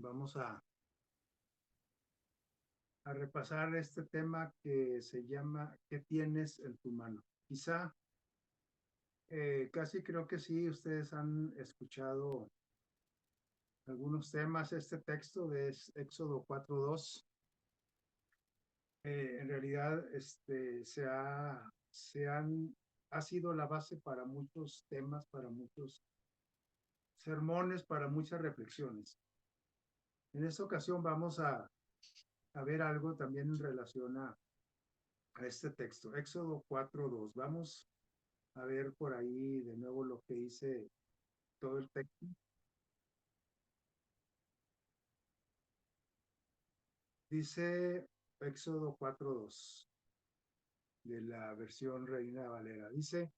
Vamos a repasar este tema que se llama ¿qué tienes en tu mano? Quizá, casi creo que sí, ustedes han escuchado algunos temas. Este texto de Éxodo 4:2, en realidad ha sido la base para muchos temas, para muchos sermones, para muchas reflexiones. En esta ocasión vamos a ver algo también en relación a este texto, Éxodo 4:2. Vamos a ver por ahí de nuevo lo que dice todo el texto. Dice Éxodo 4:2 de la versión Reina Valera. Dice,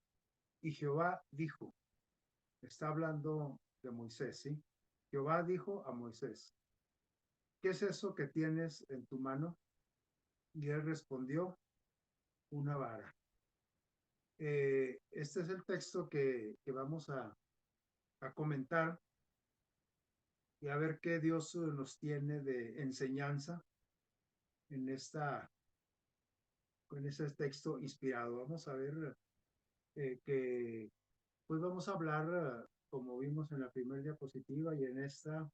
y Jehová dijo, está hablando de Moisés, ¿sí? Jehová dijo a Moisés, ¿qué es eso que tienes en tu mano? Y él respondió, una vara. Este es el texto que vamos a comentar y a ver qué Dios nos tiene de enseñanza en con ese texto inspirado. Vamos a ver que, pues vamos a hablar, como vimos en la primera diapositiva y en esta,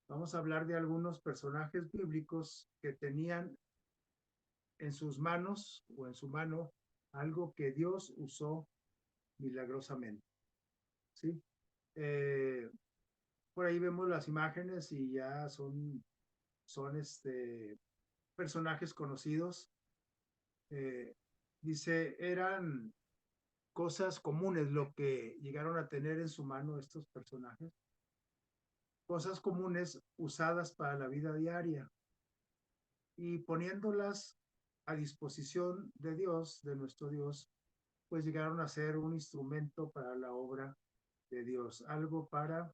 vamos a hablar de algunos personajes bíblicos que tenían en sus manos o en su mano algo que Dios usó milagrosamente, ¿sí? Eh, por ahí vemos las imágenes y ya son personajes conocidos. Eh, Dice, eran cosas comunes lo que llegaron a tener en su mano estos personajes, cosas comunes usadas para la vida diaria y poniéndolas a disposición de Dios, de nuestro Dios, pues llegaron a ser un instrumento para la obra de Dios, algo para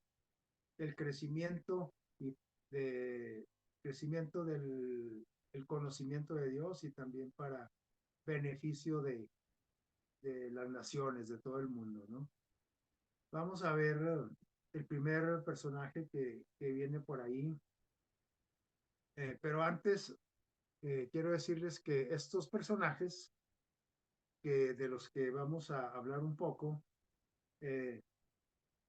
el crecimiento y de crecimiento del el conocimiento de Dios y también para beneficio de las naciones, de todo el mundo, ¿no? Vamos a ver el primer personaje que viene por ahí. Pero antes quiero decirles que estos personajes de los que vamos a hablar un poco, eh,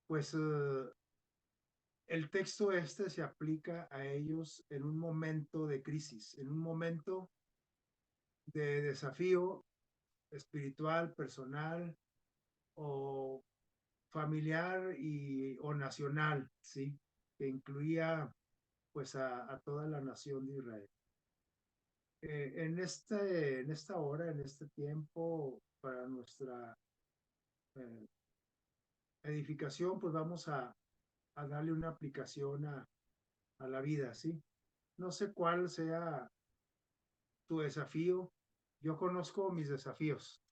pues el texto este se aplica a ellos en un momento de crisis, en un momento de desafío espiritual, personal o familiar o nacional, ¿sí? Que incluía pues a toda la nación de Israel. En esta hora, en este tiempo, para nuestra eh, edificación, pues vamos a darle una aplicación a la vida, ¿sí? No sé cuál sea tu desafío. Yo conozco mis desafíos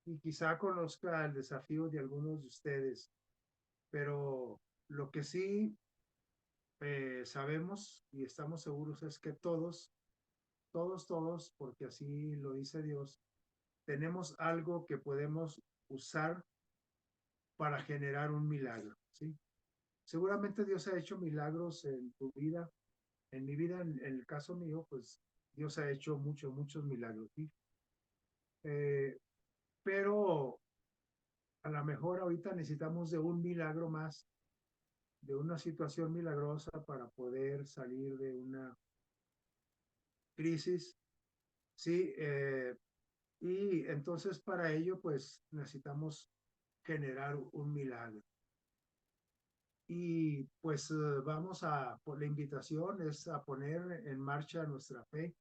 y quizá conozca el desafío de algunos de ustedes, pero lo que sí sabemos y estamos seguros es que todos, porque así lo dice Dios, tenemos algo que podemos usar para generar un milagro, ¿sí? Seguramente Dios ha hecho milagros en tu vida, en mi vida, en el caso mío, pues Dios ha hecho muchos milagros, ¿sí? Eh, pero a lo mejor ahorita necesitamos de un milagro más, de una situación milagrosa para poder salir de una crisis, ¿sí? Y entonces para ello, pues necesitamos generar un milagro. Y pues por la invitación es a poner en marcha nuestra fe,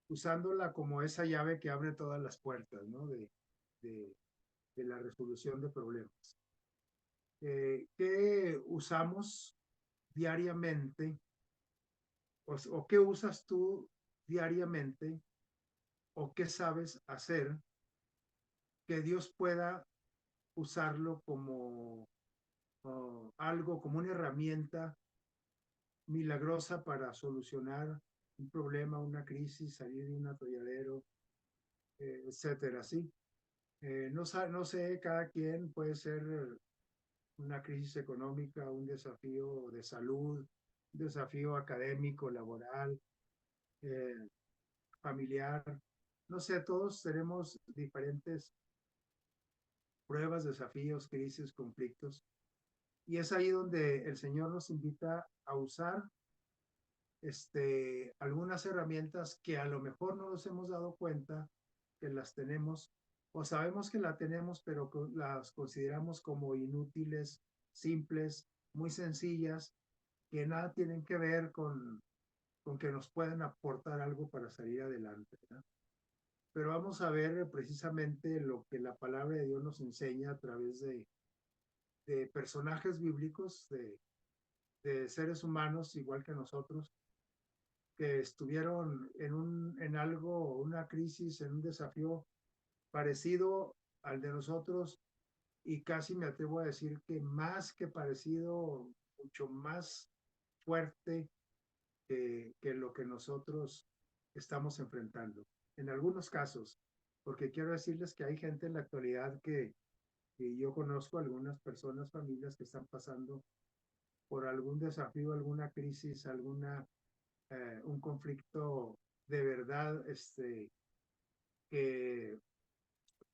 usándola como esa llave que abre todas las puertas, ¿no? De, de la resolución de problemas. ¿Qué usamos diariamente o qué usas tú diariamente o qué sabes hacer que Dios pueda usarlo como algo, como una herramienta milagrosa para solucionar un problema, una crisis, salir de un atolladero, etcétera, ¿sí? No sé, cada quien puede ser una crisis económica, un desafío de salud, desafío académico, laboral, eh, familiar. No sé, todos tenemos diferentes pruebas, desafíos, crisis, conflictos. Y es ahí donde el Señor nos invita a usar algunas herramientas que a lo mejor no nos hemos dado cuenta que las tenemos o sabemos que la tenemos, pero las consideramos como inútiles, simples, muy sencillas, que nada tienen que ver con que nos puedan aportar algo para salir adelante, ¿verdad? Pero vamos a ver precisamente lo que la palabra de Dios nos enseña a través de personajes bíblicos, de seres humanos igual que nosotros, que estuvieron en algo, una crisis, en un desafío parecido al de nosotros y casi me atrevo a decir que más que parecido, mucho más fuerte que lo que nosotros estamos enfrentando. En algunos casos, porque quiero decirles que hay gente en la actualidad que yo conozco algunas personas, familias que están pasando por algún desafío, alguna crisis, un conflicto de verdad, que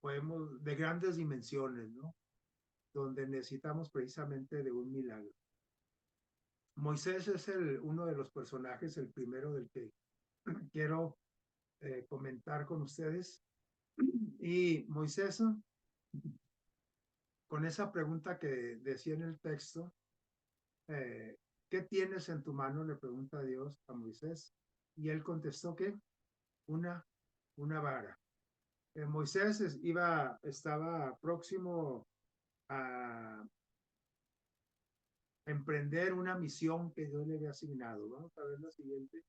podemos, de grandes dimensiones, ¿no? Donde necesitamos precisamente de un milagro. Moisés es uno de los personajes, el primero del que quiero comentar con ustedes. Y Moisés, con esa pregunta que decía en el texto, ¿qué tienes en tu mano? Le pregunta Dios a Moisés. Y él contestó que una, una vara. Moisés estaba próximo a emprender una misión que Dios le había asignado. Vamos a ver la siguiente.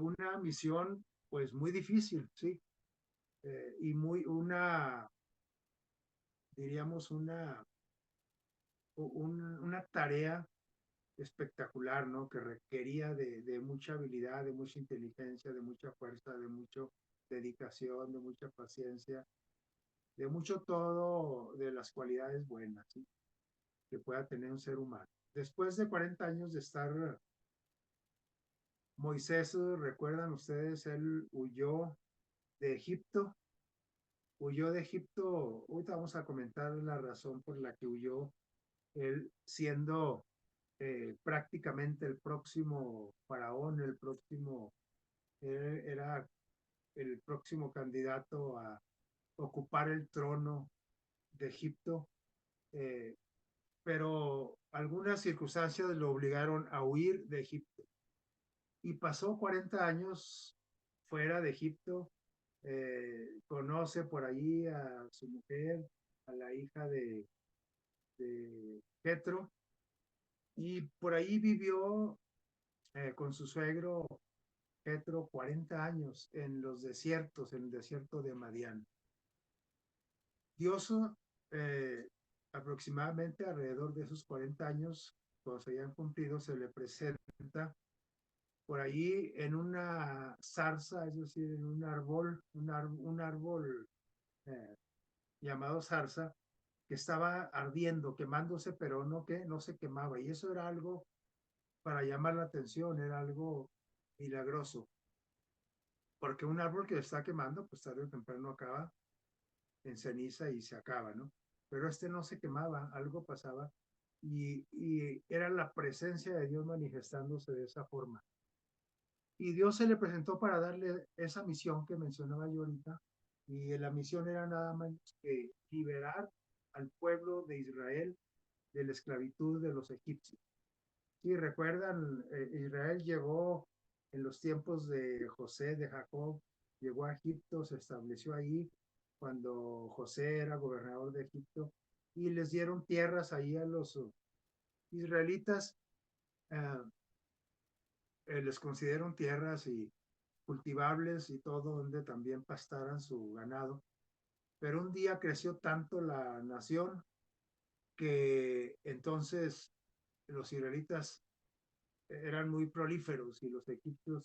Una misión, pues, muy difícil, ¿sí? Y diríamos, una tarea espectacular, ¿no? Que requería de mucha habilidad, de mucha inteligencia, de mucha fuerza, de mucha dedicación, de mucha paciencia, de mucho todo de las cualidades buenas, ¿sí? Que pueda tener un ser humano. Después de 40 años de estar Moisés, recuerdan ustedes, él de Egipto, huyó de Egipto. Ahorita vamos a comentar la razón por la que huyó, él siendo prácticamente el próximo faraón, era el próximo candidato a ocupar el trono de Egipto, eh, pero algunas circunstancias lo obligaron a huir de Egipto. Y pasó 40 años fuera de Egipto, conoce por allí a su mujer, a la hija de Jetro, y por ahí vivió con su suegro Jetro 40 años en los desiertos, en el desierto de Madián. Dios, eh, aproximadamente alrededor de esos 40 años, cuando se hayan cumplido, se le presenta por allí en una zarza, es decir, en un árbol, un árbol eh, llamado zarza, que estaba ardiendo, quemándose, pero no se quemaba. Y eso era algo para llamar la atención, era algo milagroso, porque un árbol que está quemando, pues tarde o temprano acaba en ceniza y se acaba, ¿no? Pero no se quemaba, algo pasaba y era la presencia de Dios manifestándose de esa forma. Y Dios se le presentó para darle esa misión que mencionaba yo ahorita, y la misión era nada más que liberar al pueblo de Israel de la esclavitud de los egipcios. Sí, recuerdan, Israel llegó en los tiempos de José, de Jacob, llegó a Egipto, se estableció ahí cuando José era gobernador de Egipto y les dieron tierras ahí a los israelitas, eh, les concedieron tierras y cultivables y todo donde también pastaran su ganado. Pero un día creció tanto la nación que entonces los israelitas eran muy prolíferos y los egipcios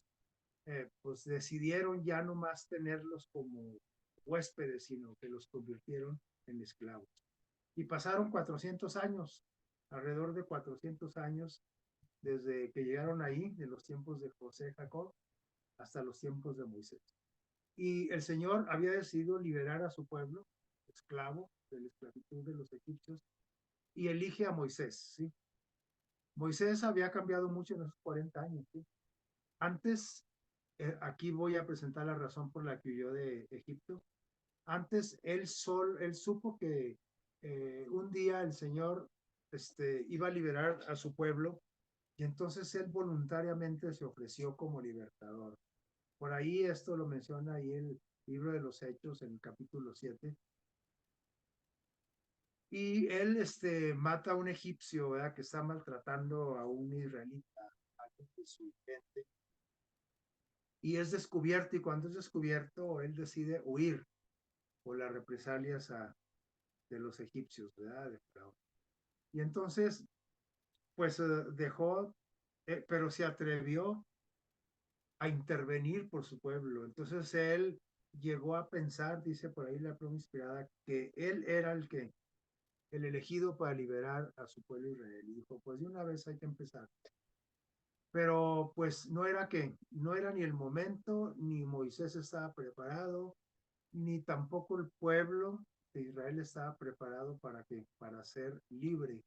pues decidieron ya no más tenerlos como huéspedes, sino que los convirtieron en esclavos. Y pasaron 400 años, alrededor de 400 años, desde que llegaron ahí, en los tiempos de José y Jacob, hasta los tiempos de Moisés. Y el Señor había decidido liberar a su pueblo, esclavo, de la esclavitud de los egipcios, y elige a Moisés, ¿sí? Moisés había cambiado mucho en esos 40 años, ¿sí? Antes, aquí voy a presentar la razón por la que huyó de Egipto. Antes, él supo que un día el Señor iba a liberar a su pueblo, y entonces él voluntariamente se ofreció como libertador. Por ahí esto lo menciona ahí el libro de los Hechos en el capítulo 7. Y él mata a un egipcio, ¿verdad? Que está maltratando a un israelita, a su gente. Y es descubierto, y cuando es descubierto, él decide huir por las represalias de los egipcios, ¿verdad? De Faraón. Y entonces, pues dejó, pero se atrevió a intervenir por su pueblo. Entonces él llegó a pensar, dice por ahí la pluma inspirada, que él era el elegido para liberar a su pueblo Israel. Y dijo, pues de una vez hay que empezar. Pero pues no era ni el momento, ni Moisés estaba preparado, ni tampoco el pueblo de Israel estaba preparado para ser libre.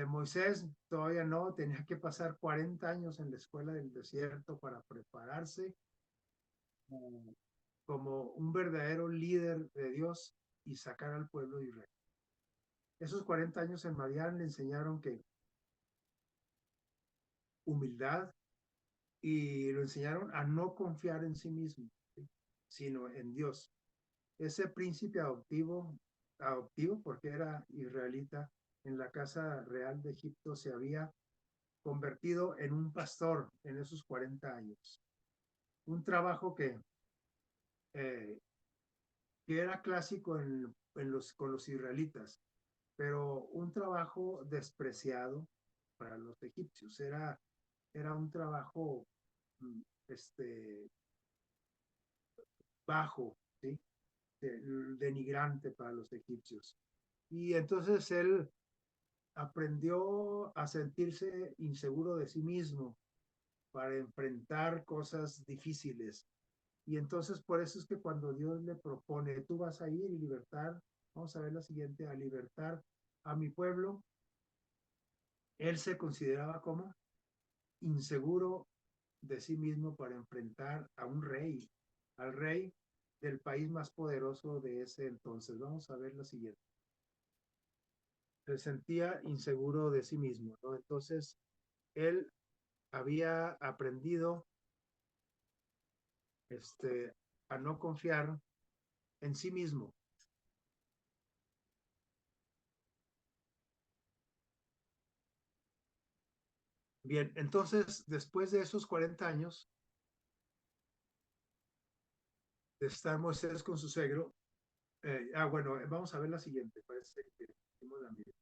Moisés todavía no, tenía que pasar 40 años en la escuela del desierto para prepararse como un verdadero líder de Dios y sacar al pueblo de Israel. Esos 40 años en Madián le enseñaron que humildad, y lo enseñaron a no confiar en sí mismo, ¿sí? Sino en Dios. Ese príncipe adoptivo porque era israelita, en la casa real de Egipto se había convertido en un pastor en esos 40 años. Un trabajo eh, que era clásico con los israelitas, pero un trabajo despreciado para los egipcios. Era un trabajo mm, este, bajo, ¿sí? Denigrante para los egipcios. Y entonces él aprendió a sentirse inseguro de sí mismo para enfrentar cosas difíciles. Y entonces por eso es que cuando Dios le propone, tú vas a ir y libertar, vamos a ver la siguiente, a libertar a mi pueblo, él se consideraba como inseguro de sí mismo para enfrentar a un rey, al rey del país más poderoso de ese entonces. Vamos a ver la siguiente. Se sentía inseguro de sí mismo, ¿no? Entonces, él había aprendido a no confiar en sí mismo. Bien, entonces, después de esos 40 años de estar Moisés con su suegro, bueno, vamos a ver la siguiente, parece que hicimos la misma.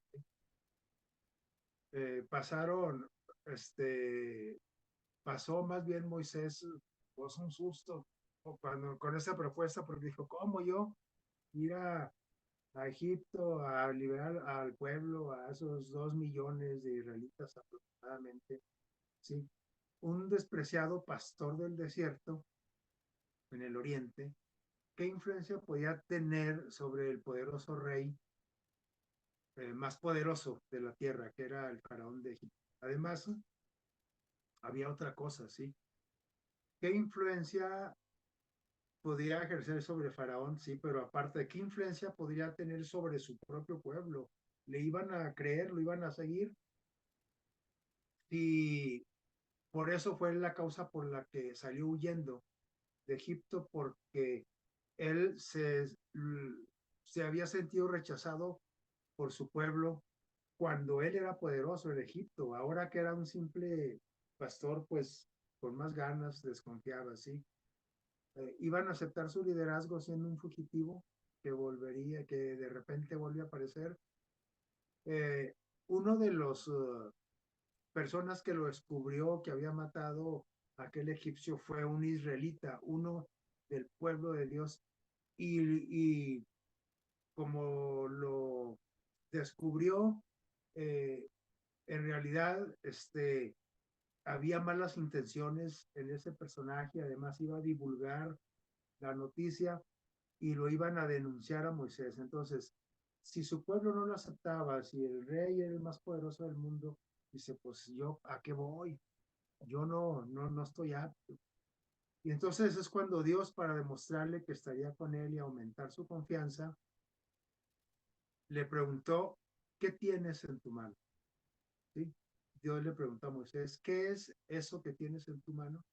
Pasaron, pasó más bien Moisés, pues un susto con esa propuesta, porque dijo, ¿cómo yo ir a Egipto a liberar al pueblo, a esos 2 millones de israelitas aproximadamente? Sí, un despreciado pastor del desierto en el oriente, ¿qué influencia podía tener sobre el poderoso rey más poderoso de la tierra, que era el faraón de Egipto? Además, había otra cosa, ¿sí? ¿Qué influencia podría ejercer sobre Faraón? Sí, pero aparte, ¿qué influencia podría tener sobre su propio pueblo? ¿Le iban a creer, lo iban a seguir? Y por eso fue la causa por la que salió huyendo de Egipto, porque él se había sentido rechazado por su pueblo cuando él era poderoso en Egipto. Ahora que era un simple pastor, pues con más ganas desconfiaba, ¿sí? Iban a aceptar su liderazgo siendo un fugitivo que de repente volvió a aparecer. Eh, Uno de los personas que lo descubrió, que había matado a aquel egipcio, fue un israelita, uno del pueblo de Dios, y como lo descubrió, eh, en realidad, había malas intenciones en ese personaje, además iba a divulgar la noticia y lo iban a denunciar a Moisés. Entonces, si su pueblo no lo aceptaba, si el rey era el más poderoso del mundo, dice, pues yo, ¿a qué voy? Yo no estoy apto. Y entonces es cuando Dios, para demostrarle que estaría con él y aumentar su confianza, le preguntó, ¿qué tienes en tu mano? ¿Sí? Dios le preguntó a Moisés, ¿qué es eso que tienes en tu mano?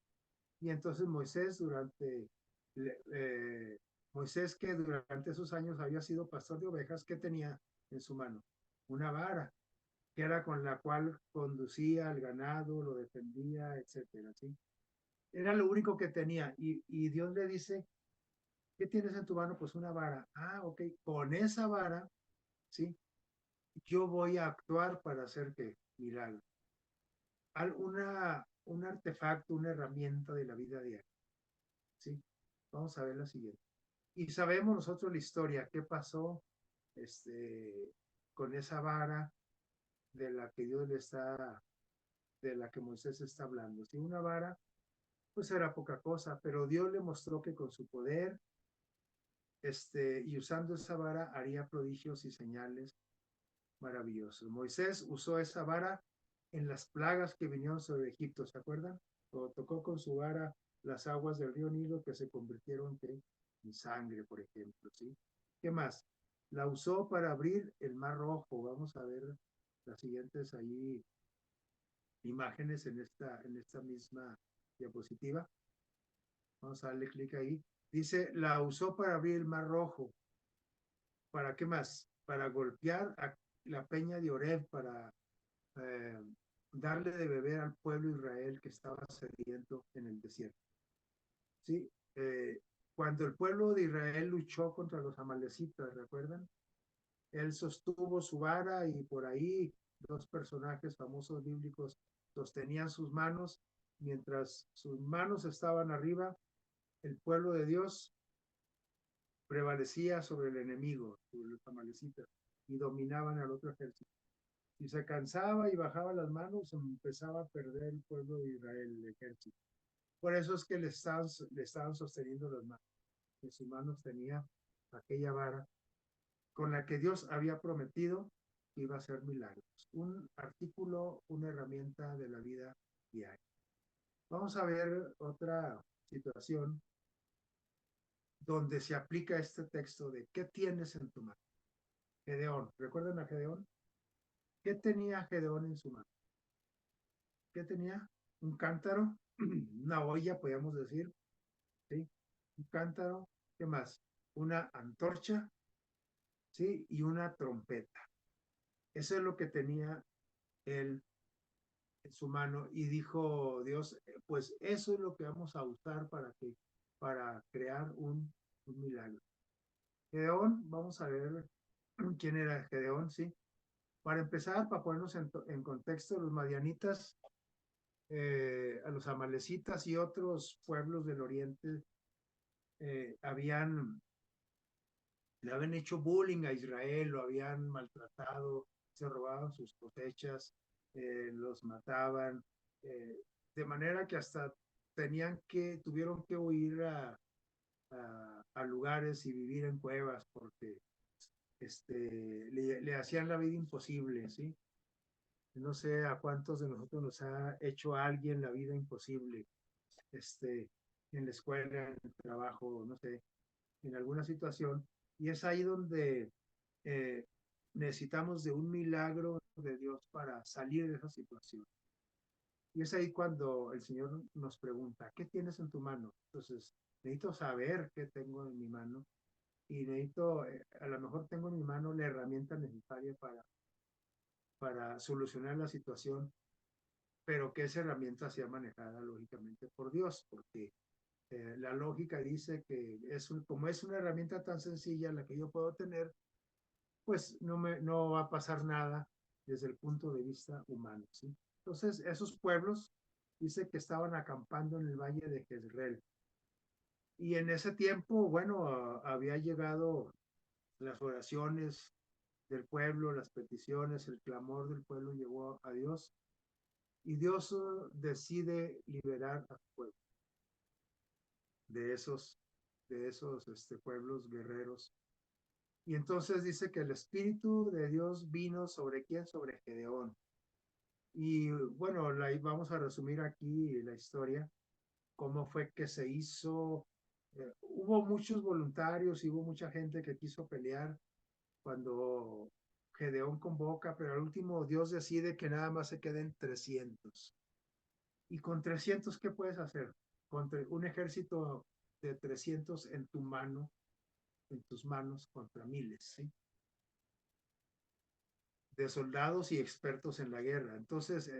Y entonces Moisés, que durante esos años había sido pastor de ovejas, ¿qué tenía en su mano? Una vara, que era con la cual conducía al ganado, lo defendía, etcétera, ¿sí? Era lo único que tenía. Y Dios le dice, ¿qué tienes en tu mano? Pues una vara. Ah, ok, con esa vara, ¿sí? Yo voy a actuar para hacer que milagro. Un artefacto, una herramienta de la vida diaria, ¿sí? Vamos a ver la siguiente. Y sabemos nosotros la historia, qué pasó con esa vara de la que de la que Moisés está hablando. Si una vara, pues era poca cosa, pero Dios le mostró que con su poder, y usando esa vara haría prodigios y señales maravillosos. Moisés usó esa vara en las plagas que vinieron sobre Egipto, ¿se acuerdan? O tocó con su vara las aguas del río Nilo que se convirtieron en sangre, por ejemplo, ¿sí? ¿Qué más? La usó para abrir el Mar Rojo. Vamos a ver las siguientes ahí imágenes en esta misma diapositiva. Vamos a darle clic ahí. Dice, la usó para abrir el Mar Rojo. ¿Para qué más? Para golpear a la peña de Oreb, para eh, darle de beber al pueblo de Israel que estaba sediento en el desierto. ¿Sí? Cuando el pueblo de Israel luchó contra los amalecitas, ¿recuerdan? Él sostuvo su vara y por ahí dos personajes famosos bíblicos sostenían sus manos. Mientras sus manos estaban arriba, el pueblo de Dios prevalecía sobre el enemigo, sobre los amalecitas, y dominaban al otro ejército. Si se cansaba y bajaba las manos, empezaba a perder el pueblo de Israel, el ejército. Por eso es que le estaban sosteniendo las manos. En sus manos tenía aquella vara con la que Dios había prometido que iba a hacer milagros. Un artículo, una herramienta de la vida diaria. Vamos a ver otra situación donde se aplica este texto de ¿qué tienes en tu mano? Gedeón. ¿Recuerdan a Gedeón? ¿Qué tenía Gedeón en su mano? ¿Qué tenía? Un cántaro, una olla, podríamos decir, ¿sí? Un cántaro, ¿qué más? Una antorcha, ¿sí? Y una trompeta. Eso es lo que tenía él en su mano y dijo Dios, pues eso es lo que vamos a usar para crear un milagro. Gedeón, vamos a ver quién era Gedeón, ¿sí? Para empezar, para ponernos en contexto, los madianitas, a los amalecitas y otros pueblos del oriente le habían hecho bullying a Israel, lo habían maltratado, se robaban sus cosechas, los mataban, de manera que hasta tuvieron que huir a lugares y vivir en cuevas porque le hacían la vida imposible, ¿sí? No sé a cuántos de nosotros nos ha hecho alguien la vida imposible, en la escuela, en el trabajo, no sé, en alguna situación. Y es ahí donde eh, necesitamos de un milagro de Dios para salir de esa situación. Y es ahí cuando el Señor nos pregunta, ¿qué tienes en tu mano? Entonces, necesito saber qué tengo en mi mano y necesito, a lo mejor tengo en mi mano la herramienta necesaria para solucionar la situación, pero que esa herramienta sea manejada lógicamente por Dios, porque la lógica dice que como es una herramienta tan sencilla la que yo puedo tener, pues no va a pasar nada desde el punto de vista humano, ¿sí? Entonces, esos pueblos dice que estaban acampando en el valle de Jezreel. Y en ese tiempo, bueno, había llegado las oraciones del pueblo, las peticiones, el clamor del pueblo llegó a Dios. Dios, y Dios decide liberar a su pueblo de esos pueblos guerreros. Y entonces dice que el Espíritu de Dios vino sobre quién, sobre Gedeón. Y bueno, vamos a resumir aquí la historia, cómo fue que se hizo. Hubo muchos voluntarios y hubo mucha gente que quiso pelear cuando Gedeón convoca, pero al último Dios decide que nada más se queden 300. Y con 300, ¿qué puedes hacer? Contra un ejército de 300 en tu mano, en tus manos, contra miles, ¿sí? De soldados y expertos en la guerra. Entonces,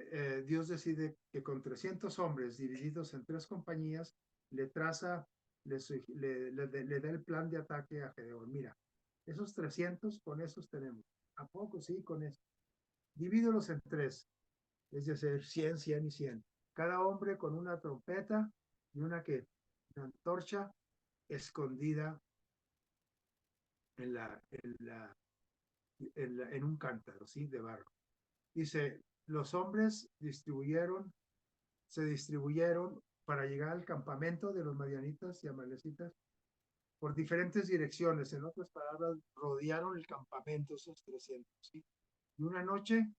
Dios decide que con 300 hombres divididos en 3 compañías, le traza, le da el plan de ataque a Gedeón. Mira, esos 300, con esos tenemos. ¿A poco? Sí, con eso. Divídelos en 3, es decir, 100, 100 y 100. Cada hombre con una trompeta y una antorcha escondida en un cántaro, ¿sí? De barro. Dice, los hombres se distribuyeron para llegar al campamento de los madianitas y amalecitas por diferentes direcciones. En otras palabras, rodearon el campamento esos 300, ¿sí? Y una noche,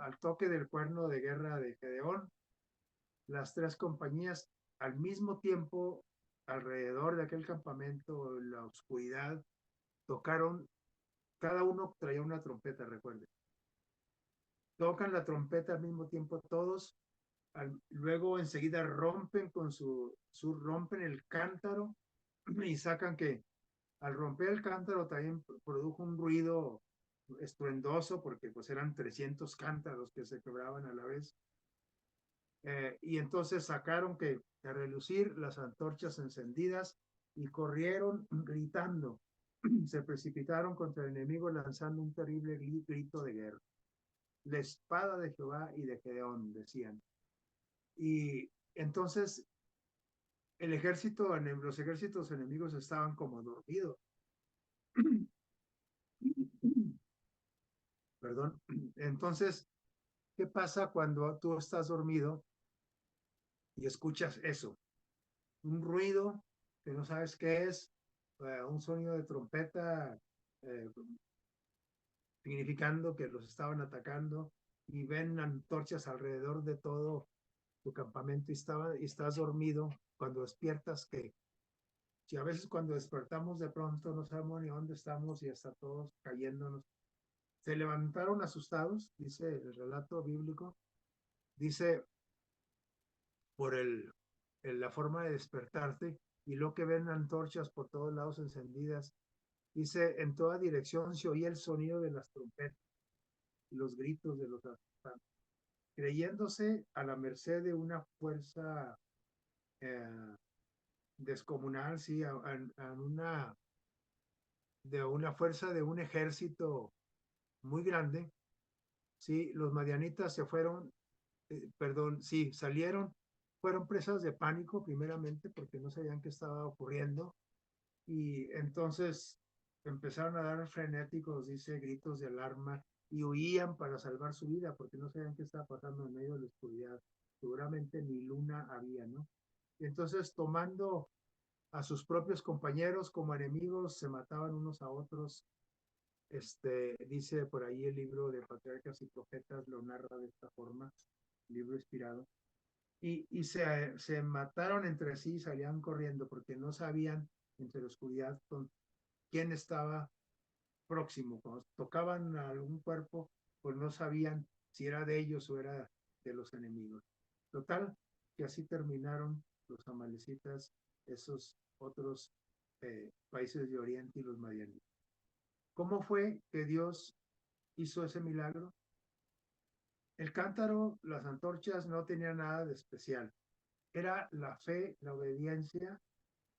al toque del cuerno de guerra de Gedeón, las 3 compañías al mismo tiempo, alrededor de aquel campamento, en la oscuridad, tocaron, cada uno traía una trompeta, recuerden. Tocan la trompeta al mismo tiempo todos, luego enseguida rompen rompen el cántaro y sacan que al romper el cántaro también produjo un ruido estruendoso porque pues eran 300 cántaros que se quebraban a la vez. Y entonces sacaron que a relucir las antorchas encendidas y corrieron gritando. Se precipitaron contra el enemigo lanzando un terrible grito de guerra. La espada de Jehová y de Gedeón, decían. Y entonces los ejércitos enemigos estaban como dormidos. Perdón. Entonces, ¿qué pasa cuando tú estás dormido y escuchas eso? Un ruido que no sabes qué es, un sonido de trompeta eh, significando que los estaban atacando y ven antorchas alrededor de todo tu campamento y estás dormido. Cuando despiertas, que si a veces cuando despertamos de pronto no sabemos ni dónde estamos y está todos cayéndonos. Se levantaron asustados, dice el relato bíblico, dice por la forma de despertarte y lo que ven antorchas por todos lados encendidas. Dice, en toda dirección se oía el sonido de las trompetas y los gritos de los asaltantes, creyéndose a la merced de una fuerza eh, descomunal, sí, de una fuerza de un ejército muy grande. Sí, los madianitas se fueron, perdón, sí, salieron, fueron presas de pánico primeramente porque no sabían qué estaba ocurriendo y entonces empezaron a dar frenéticos, dice, gritos de alarma y huían para salvar su vida porque no sabían qué estaba pasando en medio de la oscuridad. Seguramente ni luna había, ¿no? Y entonces tomando a sus propios compañeros como enemigos, se mataban unos a otros. Dice por ahí el libro de Patriarcas y Profetas, lo narra de esta forma, libro inspirado. Y se mataron entre sí, salían corriendo porque no sabían entre la oscuridad con quién estaba próximo. Cuando tocaban a algún cuerpo, pues no sabían si era de ellos o era de los enemigos. Total, que así terminaron los amalecitas, esos otros países de Oriente y los madianitas. ¿Cómo fue que Dios hizo ese milagro? El cántaro, las antorchas no tenían nada de especial. Era la fe, la obediencia,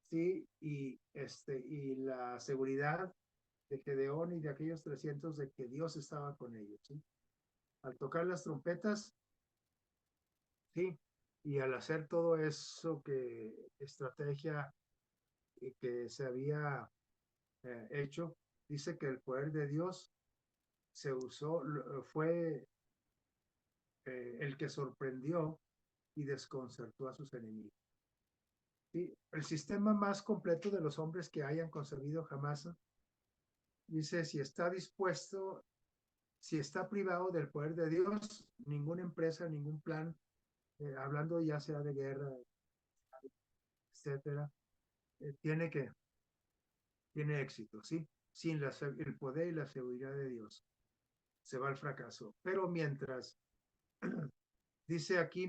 sí, y la seguridad de Gedeón y de aquellos 300 de que Dios estaba con ellos, ¿sí? Al tocar las trompetas, sí, y al hacer todo eso estrategia que se había hecho, dice que el poder de Dios se usó, fue el que sorprendió y desconcertó a sus enemigos. ¿Sí? El sistema más completo de los hombres que hayan concebido jamás dice: si está dispuesto, si está privado del poder de Dios, ninguna empresa, ningún plan, hablando ya sea de guerra, etcétera, tiene tiene éxito, ¿sí? Sin el poder y la seguridad de Dios, se va al fracaso. Pero dice aquí,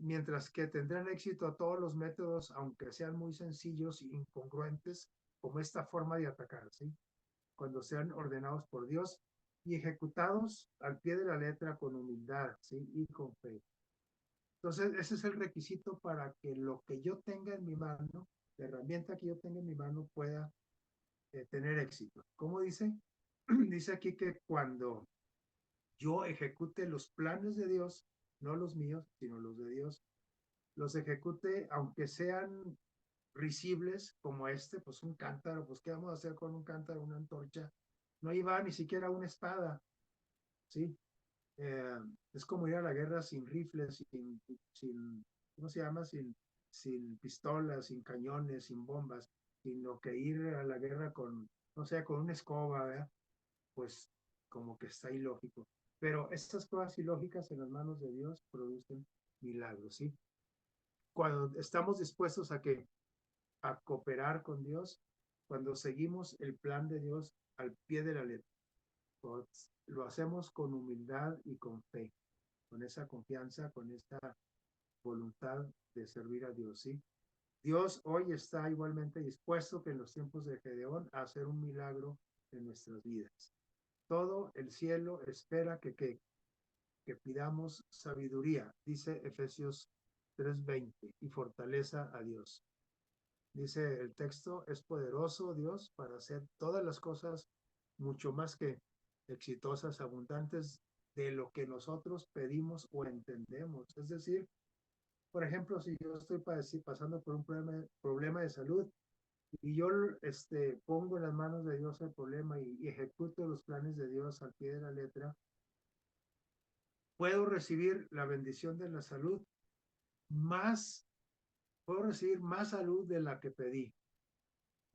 mientras que tendrán éxito todos los métodos, aunque sean muy sencillos e incongruentes, como esta forma de atacar, ¿sí? Cuando sean ordenados por Dios y ejecutados al pie de la letra con humildad, ¿sí? Y con fe. Entonces, ese es el requisito para que lo que yo tenga en mi mano, la herramienta que yo tenga en mi mano, pueda tener éxito. ¿Cómo dice? Dice aquí que cuando yo ejecute los planes de Dios, no los míos, sino los de Dios, los ejecute, aunque sean risibles como pues un cántaro, pues ¿qué vamos a hacer con un cántaro, una antorcha? No iba ni siquiera una espada, ¿sí? Eh, es como ir a la guerra sin rifles, ¿cómo se llama? Sin pistolas, sin cañones, sin bombas, sino que ir a la guerra con, no sé, con una escoba, ¿verdad? Pues como que está ilógico. Pero estas cosas ilógicas en las manos de Dios producen milagros, ¿sí? Cuando estamos dispuestos a cooperar con Dios, cuando seguimos el plan de Dios al pie de la letra, pues, lo hacemos con humildad y con fe, con esa confianza, con esta voluntad de servir a Dios, ¿sí? Dios hoy está igualmente dispuesto que en los tiempos de Gedeón a hacer un milagro en nuestras vidas. Todo el cielo espera que pidamos sabiduría, dice Efesios 3:20, y fortaleza a Dios. Dice el texto: es poderoso Dios para hacer todas las cosas mucho más que exitosas, abundantes de lo que nosotros pedimos o entendemos. Es decir, por ejemplo, si yo estoy pasando por un problema de salud y yo pongo en las manos de Dios el problema y ejecuto los planes de Dios al pie de la letra, puedo recibir la bendición de la salud más, puedo recibir más salud de la que pedí,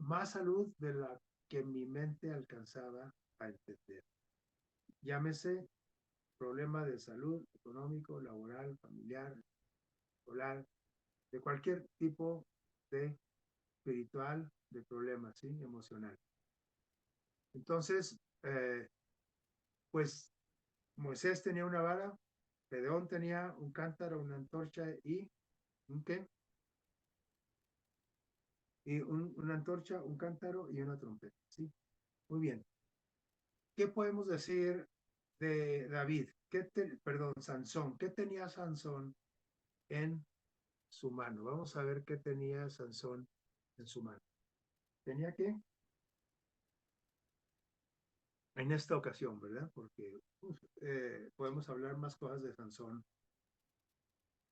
más salud de la que mi mente alcanzaba a entender. Llámese problema de salud, económico, laboral, familiar, escolar, de cualquier tipo de espiritual, de problema, ¿sí? Emocional. Entonces, pues Moisés tenía una vara, Gedeón tenía un cántaro, una antorcha y un qué, y una antorcha, un cántaro y una trompeta, ¿sí? Muy bien. ¿Qué podemos decir de David? Perdón, Sansón. ¿Qué tenía Sansón en su mano? Vamos a ver qué tenía Sansón en su mano. ¿Tenía qué? En esta ocasión, ¿verdad? Porque podemos hablar más cosas de Sansón,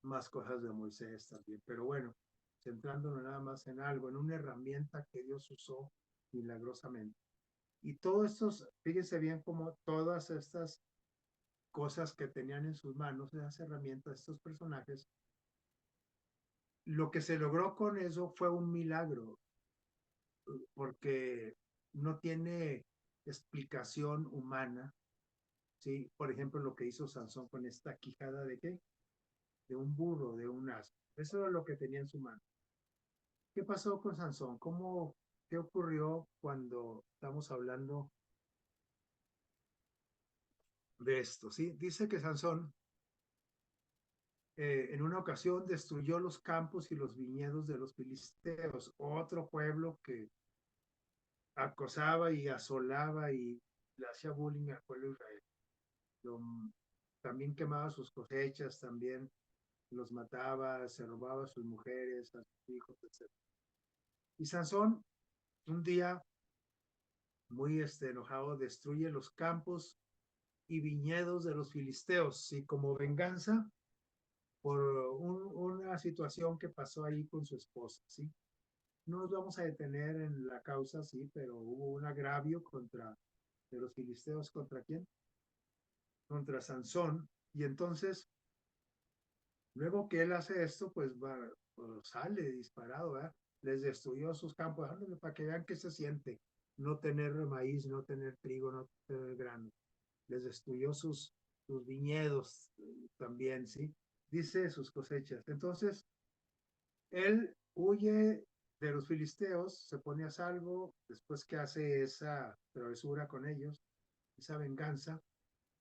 más cosas de Moisés también, pero bueno, centrándonos nada más en algo, en una herramienta que Dios usó milagrosamente. Y todo esto, fíjense bien como todas estas cosas que tenían en sus manos, esas herramientas, estos personajes, lo que se logró con eso fue un milagro, porque no tiene explicación humana, ¿sí? Por ejemplo, lo que hizo Sansón con esta quijada de qué? De un burro, de un asno. Eso era lo que tenía en su mano. ¿Qué pasó con Sansón? ¿Qué ocurrió cuando estamos hablando de esto? ¿Sí? Dice que Sansón en una ocasión destruyó los campos y los viñedos de los filisteos, otro pueblo que acosaba y asolaba y le hacía bullying al pueblo de Israel. Lo, también quemaba sus cosechas, también los mataba, se robaba a sus mujeres, a sus hijos, etc. Y Sansón, un día, muy enojado, destruye los campos y viñedos de los filisteos, y como venganza por una situación que pasó ahí con su esposa, ¿sí? No nos vamos a detener en la causa, sí, pero hubo un agravio de los filisteos, ¿contra quién? Contra Sansón, y entonces Luego que él hace esto, pues, pues sale disparado, ¿verdad? Les destruyó sus campos, ándale, para que vean qué se siente no tener maíz, no tener trigo, no tener grano. Les destruyó sus viñedos también, ¿sí? Dice sus cosechas. Entonces, él huye de los filisteos, se pone a salvo después que hace esa travesura con ellos, esa venganza,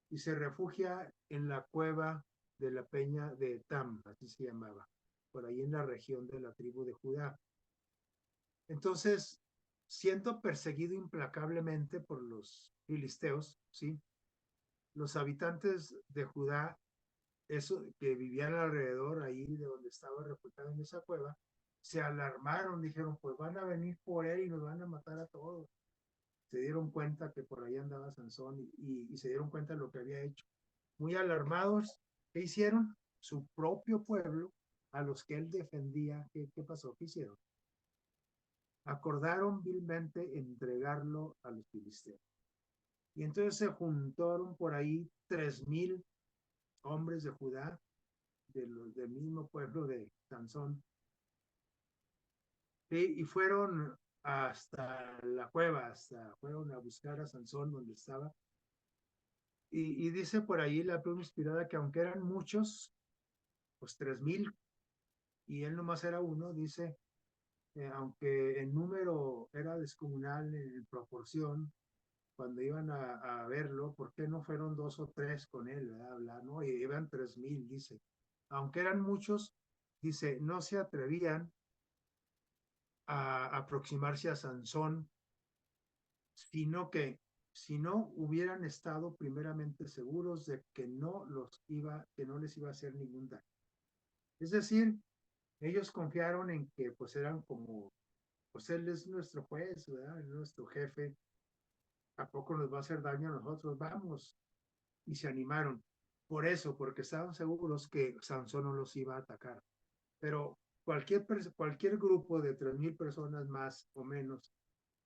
y se refugia en la cueva de la peña de Etam, así se llamaba, por ahí en la región de la tribu de Judá. Entonces, siendo perseguido implacablemente por los filisteos, ¿sí? Los habitantes de Judá, eso, que vivían alrededor ahí de donde estaba refugiado en esa cueva, se alarmaron, dijeron, pues van a venir por él y nos van a matar a todos. Se dieron cuenta que por ahí andaba Sansón y se dieron cuenta de lo que había hecho. Muy alarmados, ¿qué hicieron? Su propio pueblo, a los que él defendía, ¿qué pasó? ¿Qué hicieron? Acordaron vilmente entregarlo a los filisteos. Y entonces se juntaron por ahí 3,000 hombres de Judá, del mismo pueblo de Sansón, y fueron hasta la cueva, fueron a buscar a Sansón donde estaba. Y dice por ahí la pluma inspirada que aunque eran muchos, pues 3,000, y él nomás era uno, dice, aunque el número era descomunal en proporción, cuando iban a verlo, ¿por qué no fueron 2 o 3 con él, ¿verdad? Hablar, ¿no? Y iban 3,000, dice. Aunque eran muchos, dice, no se atrevían a aproximarse a Sansón, sino que si no hubieran estado primeramente seguros de que que no les iba a hacer ningún daño. Es decir, ellos confiaron en que pues eran como, pues él es nuestro juez, ¿verdad? Es nuestro jefe, ¿a poco nos va a hacer daño a nosotros? Vamos. Y se animaron. Por eso, porque estaban seguros que Sansón no los iba a atacar. Pero cualquier grupo de 3,000 personas más o menos,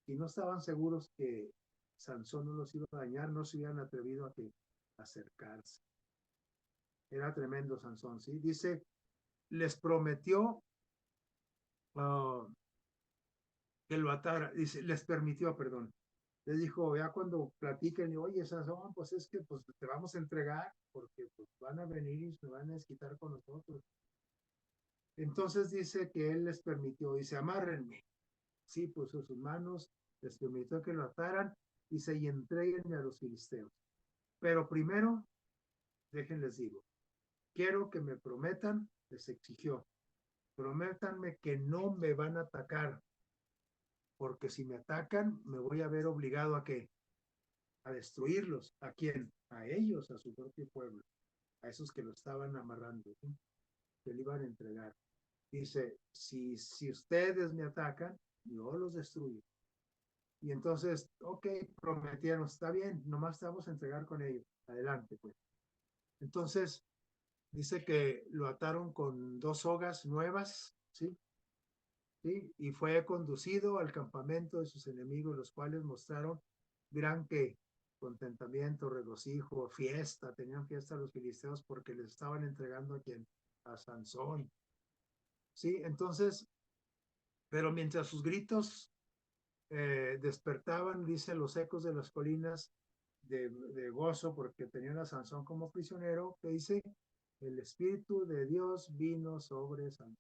si no estaban seguros que Sansón no los iba a dañar, no se hubieran atrevido a acercarse. Era tremendo Sansón, ¿sí? Dice, les prometió uh, que lo atara, dice, les permitió, perdón, les dijo, ya cuando platiquen, oye, Sansón, pues es que pues te vamos a entregar porque pues van a venir y se van a desquitar con nosotros. Entonces dice que él les permitió, dice, amárrenme. Sí, puso sus manos, les permitió que lo ataran y se entreguen a los filisteos. Pero primero, déjenles digo, quiero que me prometan, les exigió, prométanme que no me van a atacar, porque si me atacan, me voy a ver obligado a qué, a destruirlos. ¿A quién? A ellos, a su propio pueblo, a esos que lo estaban amarrando, ¿sí? Que le iban a entregar. Dice, si ustedes me atacan, yo los destruyo. Y entonces, ok, prometieron, está bien, nomás te vamos a entregar con ellos. Adelante, pues. Entonces, dice que lo ataron con 2 sogas nuevas, ¿sí? ¿Sí? Y fue conducido al campamento de sus enemigos, los cuales mostraron gran que contentamiento, regocijo, fiesta, tenían fiesta los filisteos porque les estaban entregando a quien, a Sansón, ¿sí? Entonces, pero mientras sus gritos despertaban, dice, los ecos de las colinas de gozo porque tenían a Sansón como prisionero, que dice, el Espíritu de Dios vino sobre Sansón.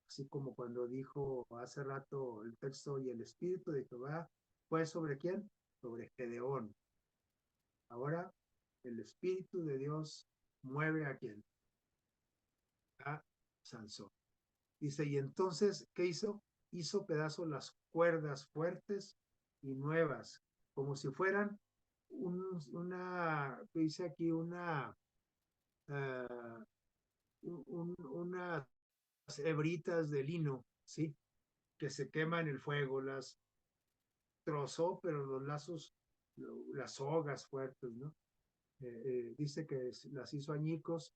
Así como cuando dijo hace rato el texto, y el Espíritu de Jehová fue sobre quién, sobre Gedeón. Ahora el Espíritu de Dios mueve a quién, a Sansón. Dice, y entonces, ¿qué hizo? Hizo pedazos las cuerdas fuertes y nuevas, como si fueran dice aquí, uh, unas hebritas de lino, ¿sí? Que se queman en el fuego, las trozó, pero los lazos, las sogas fuertes, ¿no? Dice que las hizo añicos.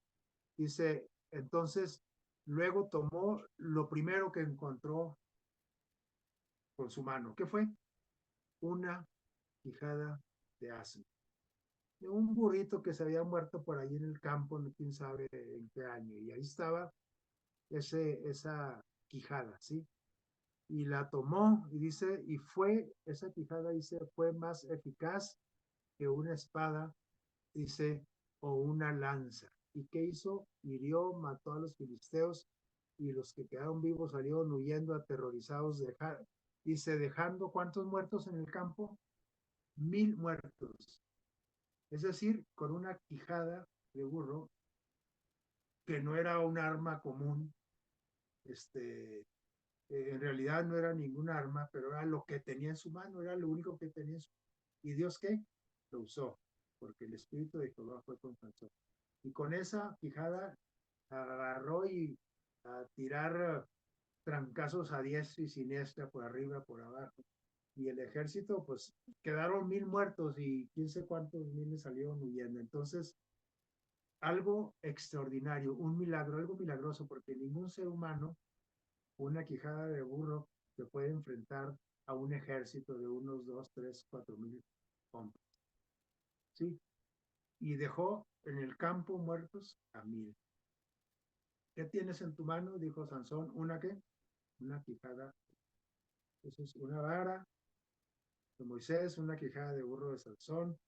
Dice, entonces, luego tomó lo primero que encontró con su mano. ¿Qué fue? Una quijada de asno. un burrito que se había muerto por ahí en el campo, no quién sabe en qué año, y ahí estaba esa quijada, ¿sí? Y la tomó y dice, y fue, esa quijada dice, fue más eficaz que una espada, dice, o una lanza. ¿Y qué hizo? Hirió, mató a los filisteos y los que quedaron vivos salieron huyendo aterrorizados, dice, dejando ¿cuántos muertos en el campo? 1000 muertos. Es decir, con una quijada de burro, que no era un arma común, en realidad no era ningún arma, pero era lo que tenía en su mano, era lo único que tenía en su mano. ¿Y Dios qué? Lo usó, porque el Espíritu de Jehová fue con Sansón. Y con esa quijada agarró y a tirar trancazos a diestra y siniestra, por arriba, por abajo. Y el ejército, pues quedaron 1000 muertos y quién sé cuántos miles salieron huyendo. Entonces, algo extraordinario, un milagro, algo milagroso, porque ningún ser humano, una quijada de burro, se puede enfrentar a un ejército de unos 2, 3, 4 mil hombres. ¿Sí? Y dejó en el campo muertos a 1000. ¿Qué tienes en tu mano? Dijo Sansón. ¿Una qué? Una quijada. Eso es una vara de Moisés, una quijada de burro de Sansón.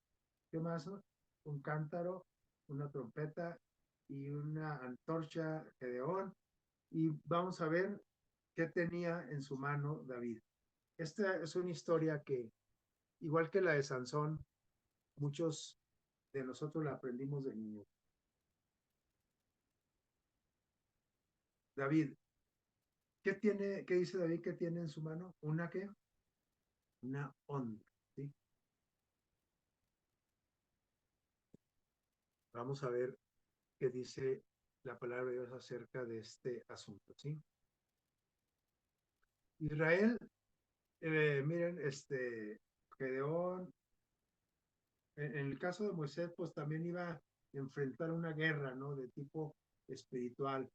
¿Qué más? Un cántaro, una trompeta y una antorcha Gedeón. Y vamos a ver qué tenía en su mano David. Esta es una historia que, igual que la de Sansón, muchos de nosotros la aprendimos de niños. David, ¿qué dice David que tiene en su mano? ¿Una qué? Una onda, ¿sí? Vamos a ver qué dice la palabra de Dios acerca de este asunto, ¿sí? Israel, miren, Gedeón, en el caso de Moisés, pues también iba a enfrentar una guerra, ¿no? De tipo espiritual.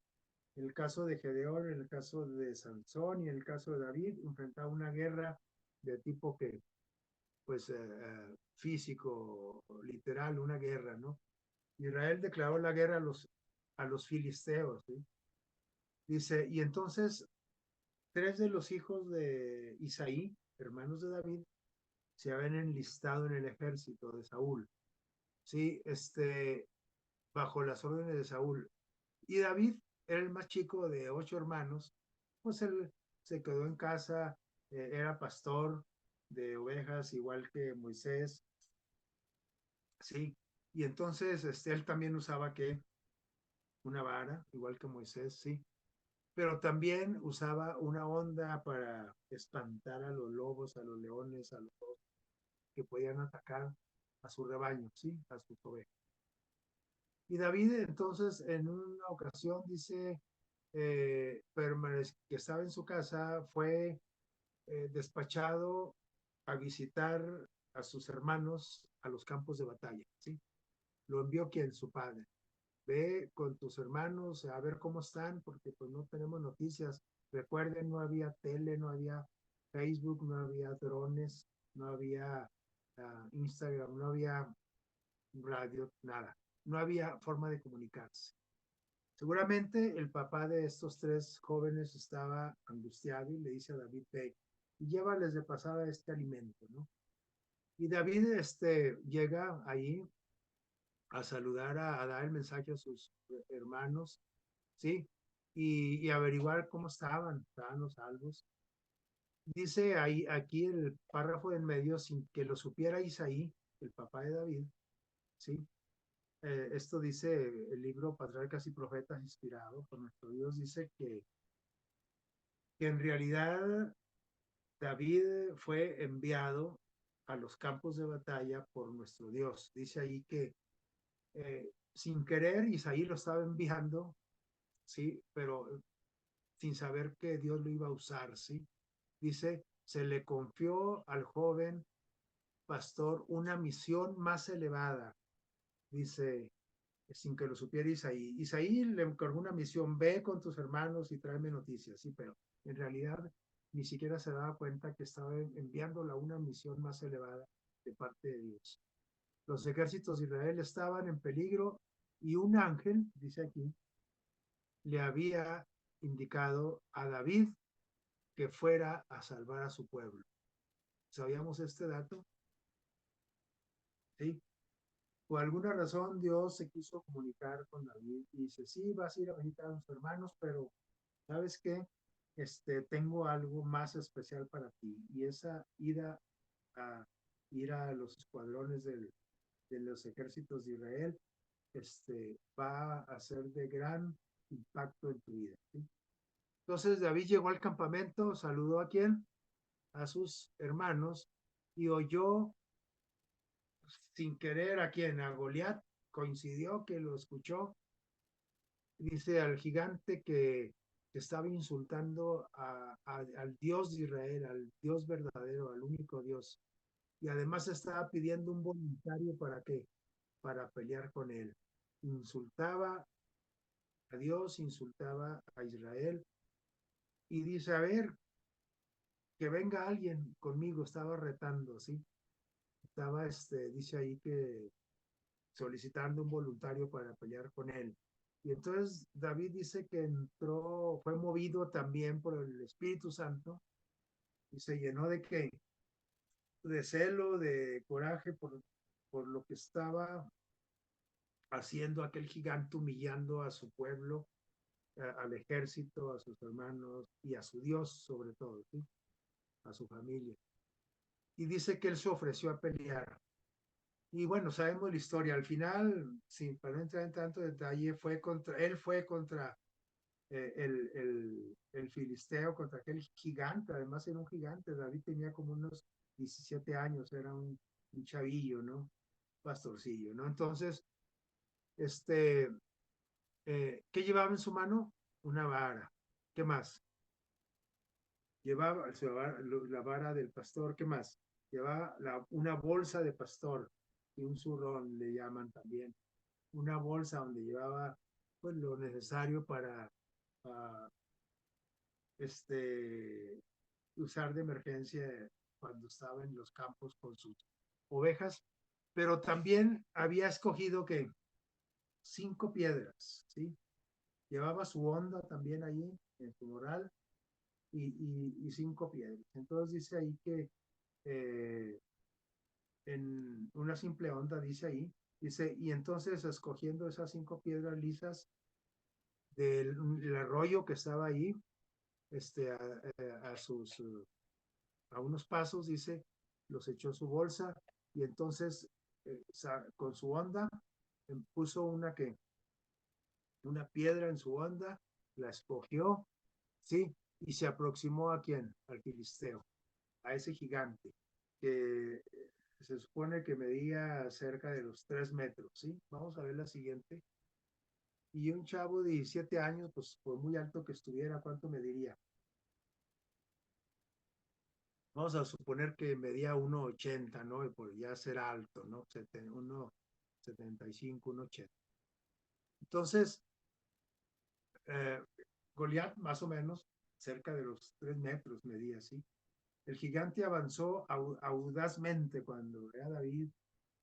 En el caso de Gedeón, en el caso de Sansón y en el caso de David, enfrentaba una guerra de tipo que, pues, físico, literal, una guerra, ¿no? Israel declaró la guerra a los filisteos, ¿sí? Dice, y entonces 3 de los hijos de Isaí, hermanos de David, se habían enlistado en el ejército de Saúl, ¿sí? Bajo las órdenes de Saúl. Y David era el más chico de 8 hermanos, pues él se quedó en casa, era pastor de ovejas, igual que Moisés, ¿sí? Y entonces él también usaba que una vara, igual que Moisés, ¿sí? Pero también usaba una onda para espantar a los lobos, a los leones, a los que podían atacar a su rebaño, ¿sí? A sus ovejas. Y David entonces en una ocasión dice, que estaba en su casa, fue despachado a visitar a sus hermanos a los campos de batalla, ¿sí? Lo envió quien, su padre. Ve con tus hermanos a ver cómo están, porque pues no tenemos noticias. Recuerden, no había tele, no había Facebook, no había drones, no había Instagram, no había radio, nada. No había forma de comunicarse. Seguramente el papá de estos 3 jóvenes estaba angustiado y le dice a David, ve y llévales de pasada este alimento, ¿no? Y David llega ahí a saludar, a dar el mensaje a sus hermanos, ¿sí? Y averiguar cómo estaban los salvos. Dice ahí, aquí el párrafo en medio, sin que lo supiera Isaí, el papá de David, ¿sí? Esto dice el libro Patriarcas y Profetas inspirado por nuestro Dios, dice que en realidad David fue enviado a los campos de batalla por nuestro Dios. Dice ahí que sin querer Isaí lo estaba enviando, ¿sí? Pero sin saber que Dios lo iba a usar, ¿sí? Dice, se le confió al joven pastor una misión más elevada, dice, sin que lo supiera Isaí. Isaí le encargó una misión, ve con tus hermanos y tráeme noticias, sí, pero en realidad ni siquiera se daba cuenta que estaba enviándola a una misión más elevada de parte de Dios. Los ejércitos de Israel estaban en peligro y un ángel, dice aquí, le había indicado a David que fuera a salvar a su pueblo. ¿Sabíamos este dato? Sí. Por alguna razón Dios se quiso comunicar con David y dice, sí, vas a ir a visitar a tus hermanos, pero ¿sabes qué? Tengo algo más especial para ti. Y esa a ir a los escuadrones de los ejércitos de Israel, va a ser de gran impacto en tu vida. ¿Sí? Entonces David llegó al campamento, saludó a quién, a sus hermanos y oyó sin querer a quién, a Goliat, coincidió que lo escuchó, dice al gigante que estaba insultando al Dios de Israel, al Dios verdadero, al único Dios. Y además estaba pidiendo un voluntario para qué, para pelear con él. Insultaba a Dios, insultaba a Israel y dice, a ver, que venga alguien conmigo, estaba retando, ¿sí? Estaba, dice ahí que solicitando un voluntario para pelear con él. Y entonces David dice que entró, fue movido también por el Espíritu Santo y se llenó de qué? De celo, de coraje por lo que estaba haciendo aquel gigante, humillando a su pueblo, al ejército, a sus hermanos y a su Dios sobre todo, ¿sí? A su familia. Y dice que él se ofreció a pelear. Y bueno, sabemos la historia. Al final, sin para no entrar en tanto detalle, él fue contra el filisteo, contra aquel gigante. Además era un gigante. David tenía como unos 17 años, era un chavillo, ¿no? Pastorcillo, ¿no? Entonces, este, ¿qué llevaba en su mano? Una vara. ¿Qué más? Llevaba la vara del pastor. ¿Qué más? Llevaba una bolsa de pastor y un zurrón, le llaman también. Una bolsa donde llevaba pues lo necesario para uh, usar de emergencia cuando estaba en los campos con sus ovejas, pero también había escogido que 5 piedras, ¿sí? Llevaba su onda también ahí en su moral y 5 piedras. Entonces dice ahí que eh, en una simple onda, dice ahí, dice, y entonces escogiendo esas 5 piedras lisas del arroyo que estaba ahí, a sus, a unos pasos, dice, los echó a su bolsa y entonces con su onda puso una piedra en su onda, la escogió, ¿sí? Y se aproximó a quién, al filisteo, a ese gigante, que se supone que medía cerca de los 3 metros, ¿sí? Vamos a ver la siguiente. Y un chavo de 17 años, pues por muy alto que estuviera, ¿cuánto mediría? Vamos a suponer que medía 1,80, ¿no? Y por ya ser alto, ¿no? 1,75, 1,80. Entonces, eh, Goliat, más o menos, cerca de los 3 metros medía, ¿sí? El gigante avanzó audazmente cuando ve a David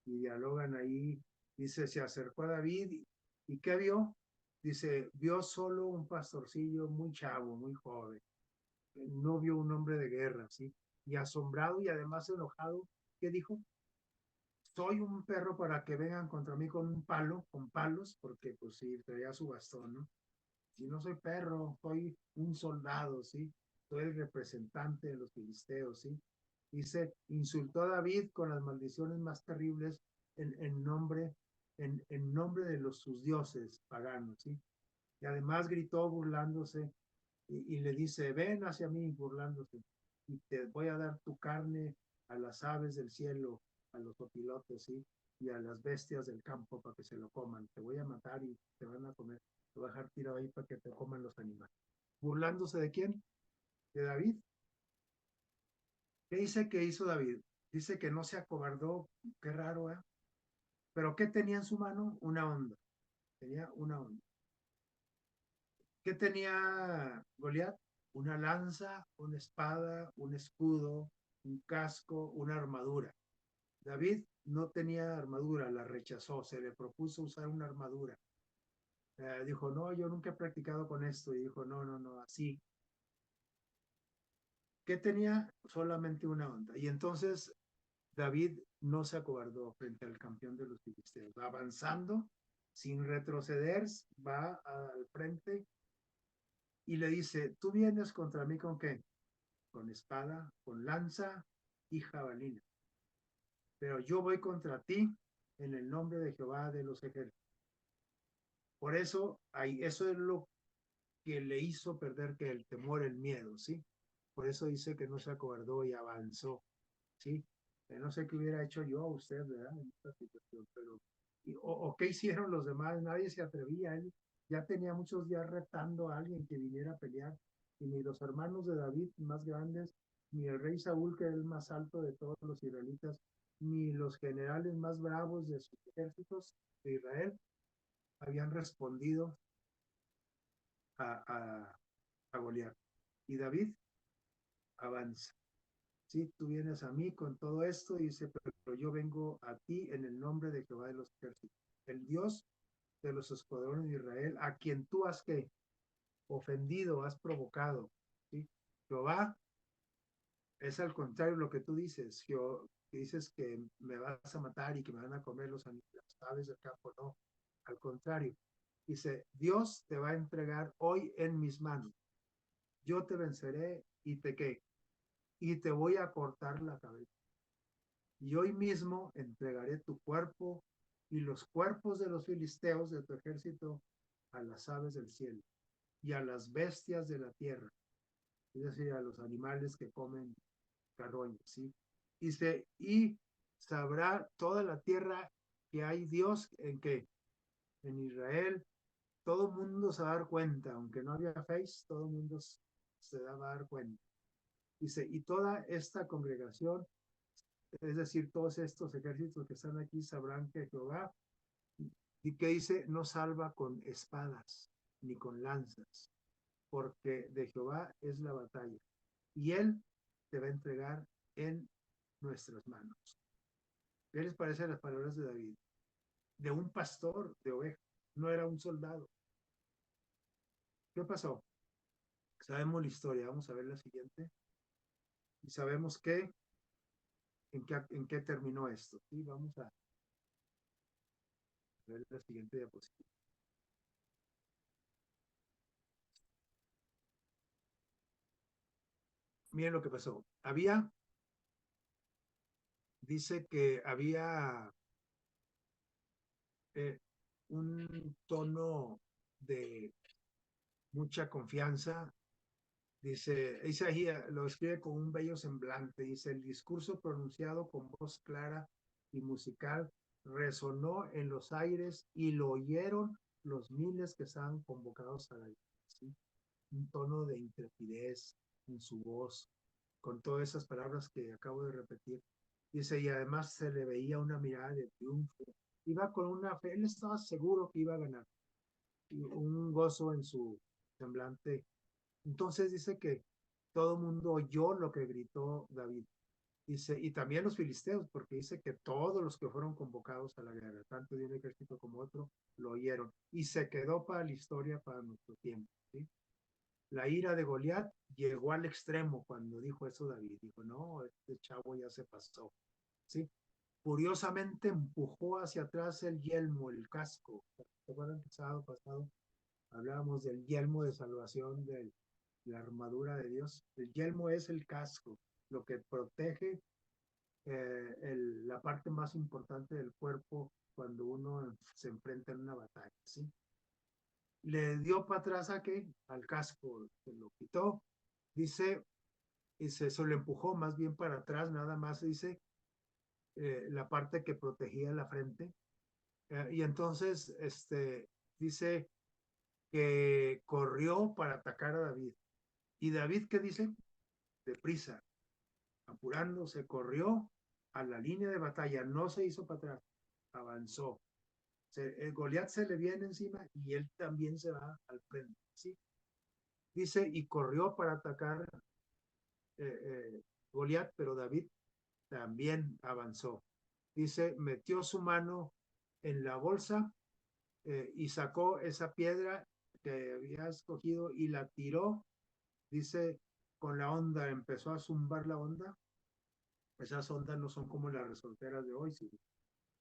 y dialogan ahí. Dice, se acercó a David y ¿qué vio? Dice, vio solo un pastorcillo muy chavo, muy joven. No vio un hombre de guerra, ¿sí? Y asombrado y además enojado, ¿qué dijo? Soy un perro para que vengan contra mí con un palo, con palos, porque pues sí, traía su bastón, ¿no? Si no soy perro, soy un soldado, ¿sí? Soy el representante de los filisteos, ¿sí? Dice, insultó a David con las maldiciones más terribles en nombre, en nombre de sus dioses paganos, ¿sí? Y además gritó burlándose y le dice, ven hacia mí burlándose y te voy a dar tu carne a las aves del cielo, a los opilotes, ¿sí? Y a las bestias del campo para que se lo coman. Te voy a matar y te van a comer. Te voy a dejar tirado ahí para que te coman los animales. ¿Burlándose de quién? De David. ¿Qué dice que hizo David? Dice que no se acobardó. Qué raro, ¿eh? Pero ¿qué tenía en su mano? Una onda. Tenía una onda. ¿Qué tenía Goliat? Una lanza, una espada, un escudo, un casco, una armadura. David no tenía armadura, la rechazó, se le propuso usar una armadura. Dijo, no, yo nunca he practicado con esto. Y dijo, no, no, no, así. ¿Qué tenía? Solamente una onda. Y entonces David no se acobardó frente al campeón de los filisteos. Avanzando, sin retroceder, va al frente y le dice, tú vienes contra mí con qué? Con espada, con lanza y jabalina. Pero yo voy contra ti en el nombre de Jehová de los ejércitos. Por eso, eso es lo que le hizo perder que el temor, el miedo, ¿sí? Por eso dice que no se acobardó y avanzó, ¿sí? No sé qué hubiera hecho yo a usted, ¿verdad? En esta situación, pero, o qué hicieron los demás, nadie se atrevía, él ya tenía muchos días retando a alguien que viniera a pelear, y ni los hermanos de David más grandes, ni el rey Saúl, que es el más alto de todos los israelitas, ni los generales más bravos de sus ejércitos de Israel habían respondido a, a Goliat. Y David avanza. Sí, tú vienes a mí con todo esto y dice, pero yo vengo a ti en el nombre de Jehová de los ejércitos, el Dios de los escuadrones de Israel, a quien tú has que ofendido, has provocado. ¿Sí? Jehová es al contrario lo que tú dices, que dices que me vas a matar y que me van a comer las aves del campo, no, al contrario. Dice, Dios te va a entregar hoy en mis manos, yo te venceré y te qué, y te voy a cortar la cabeza. Y hoy mismo entregaré tu cuerpo y los cuerpos de los filisteos de tu ejército a las aves del cielo y a las bestias de la tierra, es decir, a los animales que comen carroña, ¿sí? Y sabrá toda la tierra que hay Dios en que en Israel todo el mundo se va a dar cuenta, aunque no había face, todo el mundo se va a dar cuenta. Dice, y toda esta congregación, es decir, todos estos ejércitos que están aquí, sabrán que Jehová, y que dice, no salva con espadas ni con lanzas, porque de Jehová es la batalla, y él te va a entregar en nuestras manos. ¿Qué les parece las palabras de David? De un pastor de ovejas, no era un soldado. ¿Qué pasó? Sabemos la historia, vamos a ver la siguiente, y sabemos en qué terminó esto. ¿Sí? Vamos a ver la siguiente diapositiva. Miren lo que pasó. Dice que había eh, un tono de mucha confianza. Dice, Isaías lo escribe con un bello semblante. Dice, el discurso pronunciado con voz clara y musical resonó en los aires y lo oyeron los miles que estaban convocados a la guerra. ¿Sí? Un tono de intrepidez en su voz, con todas esas palabras que acabo de repetir. Dice, y además se le veía una mirada de triunfo. Iba con una fe, él estaba seguro que iba a ganar. Y un gozo en su semblante. Entonces dice que todo el mundo oyó lo que gritó David. Dice, y también los filisteos, porque dice que todos los que fueron convocados a la guerra, tanto de un ejército como otro, lo oyeron. Y se quedó para la historia, para nuestro tiempo. ¿Sí? La ira de Goliat llegó al extremo cuando dijo eso David. Dijo, no, este chavo ya se pasó. ¿Sí? Curiosamente empujó hacia atrás el yelmo, el casco. ¿Se acuerdan que sábado pasado hablábamos del yelmo de salvación, de la armadura de Dios? El yelmo es el casco, lo que protege la parte más importante del cuerpo cuando uno se enfrenta en una batalla. ¿Sí? Le dio para atrás a qué? Al casco, se lo quitó. Dice, y se lo empujó más bien para atrás, nada más dice la parte que protegía la frente. Y entonces dice que corrió para atacar a David. ¿Y David qué dice? Deprisa, apurándose, corrió a la línea de batalla, no se hizo para atrás, avanzó. El Goliat se le viene encima y él también se va al frente. ¿Sí? Dice, y corrió para atacar Goliat, pero David también avanzó. dice, metió su mano en la bolsa y sacó esa piedra que había escogido y la tiró, dice, con la onda, empezó a zumbar la onda. Esas ondas no son como las resorteras de hoy, ¿sí?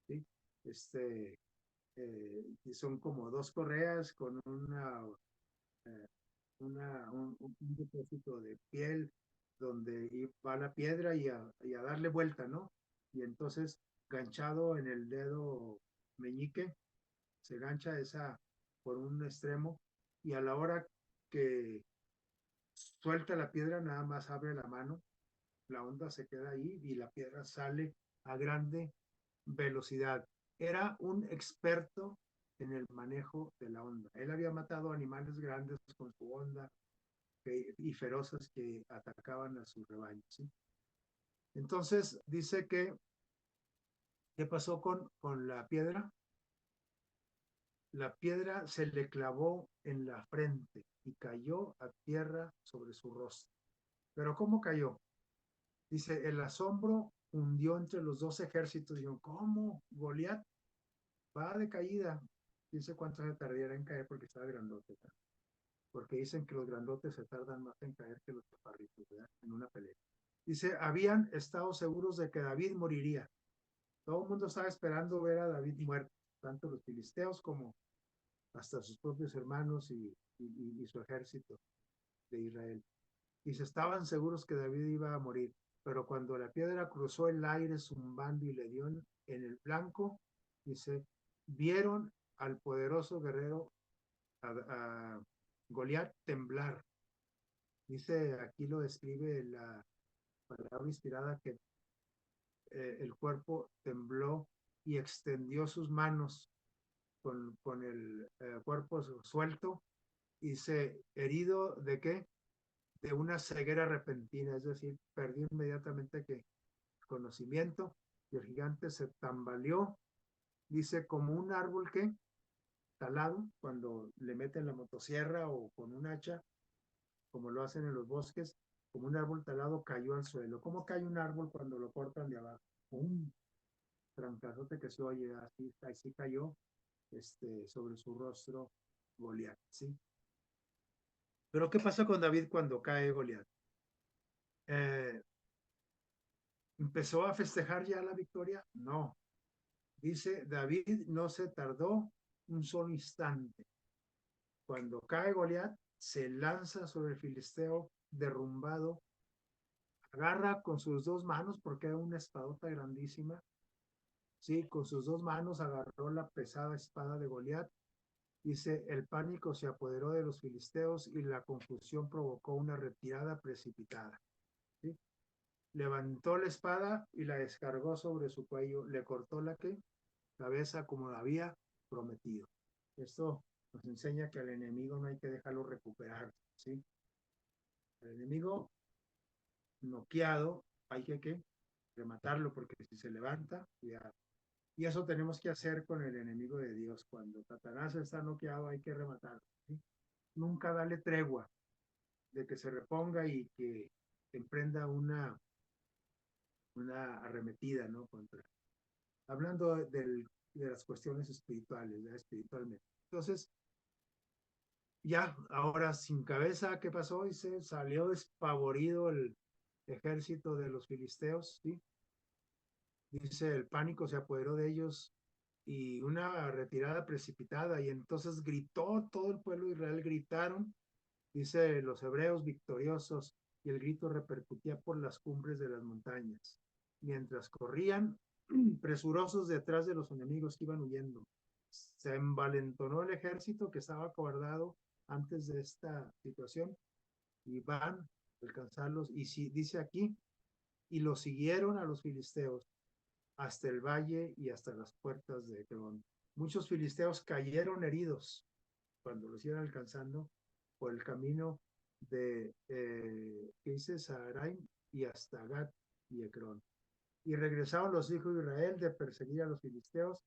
¿Sí? Este, son como dos correas con eh, un depósito de piel donde va la piedra y a darle vuelta, ¿no? Y entonces, ganchado en el dedo meñique, se gancha esa por un extremo y a la hora que suelta la piedra, nada más abre la mano, la onda se queda ahí y la piedra sale a grande velocidad. Era un experto en el manejo de la onda. Él había matado animales grandes con su onda y feroces que atacaban a su rebaño. ¿Sí? Entonces dice que, ¿qué pasó con la piedra? La piedra se le clavó en la frente y cayó a tierra sobre su rostro. Pero ¿cómo cayó? Dice, el asombro hundió entre los dos ejércitos. Dijeron, ¿cómo? Goliat va de caída. Dice cuánto se tardaría en caer porque estaba grandote. ¿Verdad? Porque dicen que los grandotes se tardan más en caer que los chaparritos, ¿verdad? En una pelea. Dice, habían estado seguros de que David moriría. Todo el mundo estaba esperando ver a David muerto, tanto los filisteos como hasta sus propios hermanos y su ejército de Israel. Y se estaban seguros que David iba a morir. Pero cuando la piedra cruzó el aire zumbando y le dio en el blanco, dice, vieron al poderoso guerrero, a Goliat, temblar. Dice, aquí lo describe la palabra inspirada, que el cuerpo tembló y extendió sus manos con el cuerpo suelto y se herido de qué? De una ceguera repentina, es decir, perdió inmediatamente que conocimiento y el gigante se tambaleó, dice, como un árbol que talado, cuando le meten la motosierra o con un hacha, como lo hacen en los bosques, como un árbol talado cayó al suelo. ¿Cómo cae un árbol cuando lo cortan de abajo? Un trancazote que se oye, así cayó sobre su rostro Goliat, ¿sí? Pero ¿qué pasa con David cuando cae Goliat? Eh, ¿Empezó a festejar ya la victoria? No. Dice, David no se tardó un solo instante. Cuando cae Goliat, se lanza sobre el filisteo derrumbado, agarra con sus dos manos, porque era una espadota grandísima, sí, con sus dos manos agarró la pesada espada de Goliat. Dice, el pánico se apoderó de los filisteos y la confusión provocó una retirada precipitada. ¿Sí? Levantó la espada y la descargó sobre su cuello, le cortó la cabeza como la había prometido. Esto nos enseña que al enemigo no hay que dejarlo recuperar, ¿sí? El enemigo noqueado hay que rematarlo, porque si se levanta, ya. Y eso tenemos que hacer con el enemigo de Dios. Cuando Satanás está noqueado, hay que rematarlo, ¿sí? Nunca darle tregua de que se reponga y que emprenda una arremetida, ¿no? Hablando de las cuestiones espirituales, ¿verdad? Espiritualmente. Entonces, ya, ahora sin cabeza, ¿qué pasó? Y se salió despavorido el ejército de los filisteos, ¿sí? Dice, el pánico se apoderó de ellos y una retirada precipitada, y entonces gritó todo el pueblo de Israel, gritaron, dice, los hebreos victoriosos, y el grito repercutía por las cumbres de las montañas, mientras corrían presurosos detrás de los enemigos que iban huyendo. Se envalentonó el ejército que estaba acobardado antes de esta situación y van a alcanzarlos. Y si, dice aquí, y los siguieron a los filisteos hasta el valle y hasta las puertas de Hebrón. Muchos filisteos cayeron heridos cuando los iban alcanzando por el camino que dice Saharaim y hasta Gat y Ecrón. Y regresaron los hijos de Israel de perseguir a los filisteos,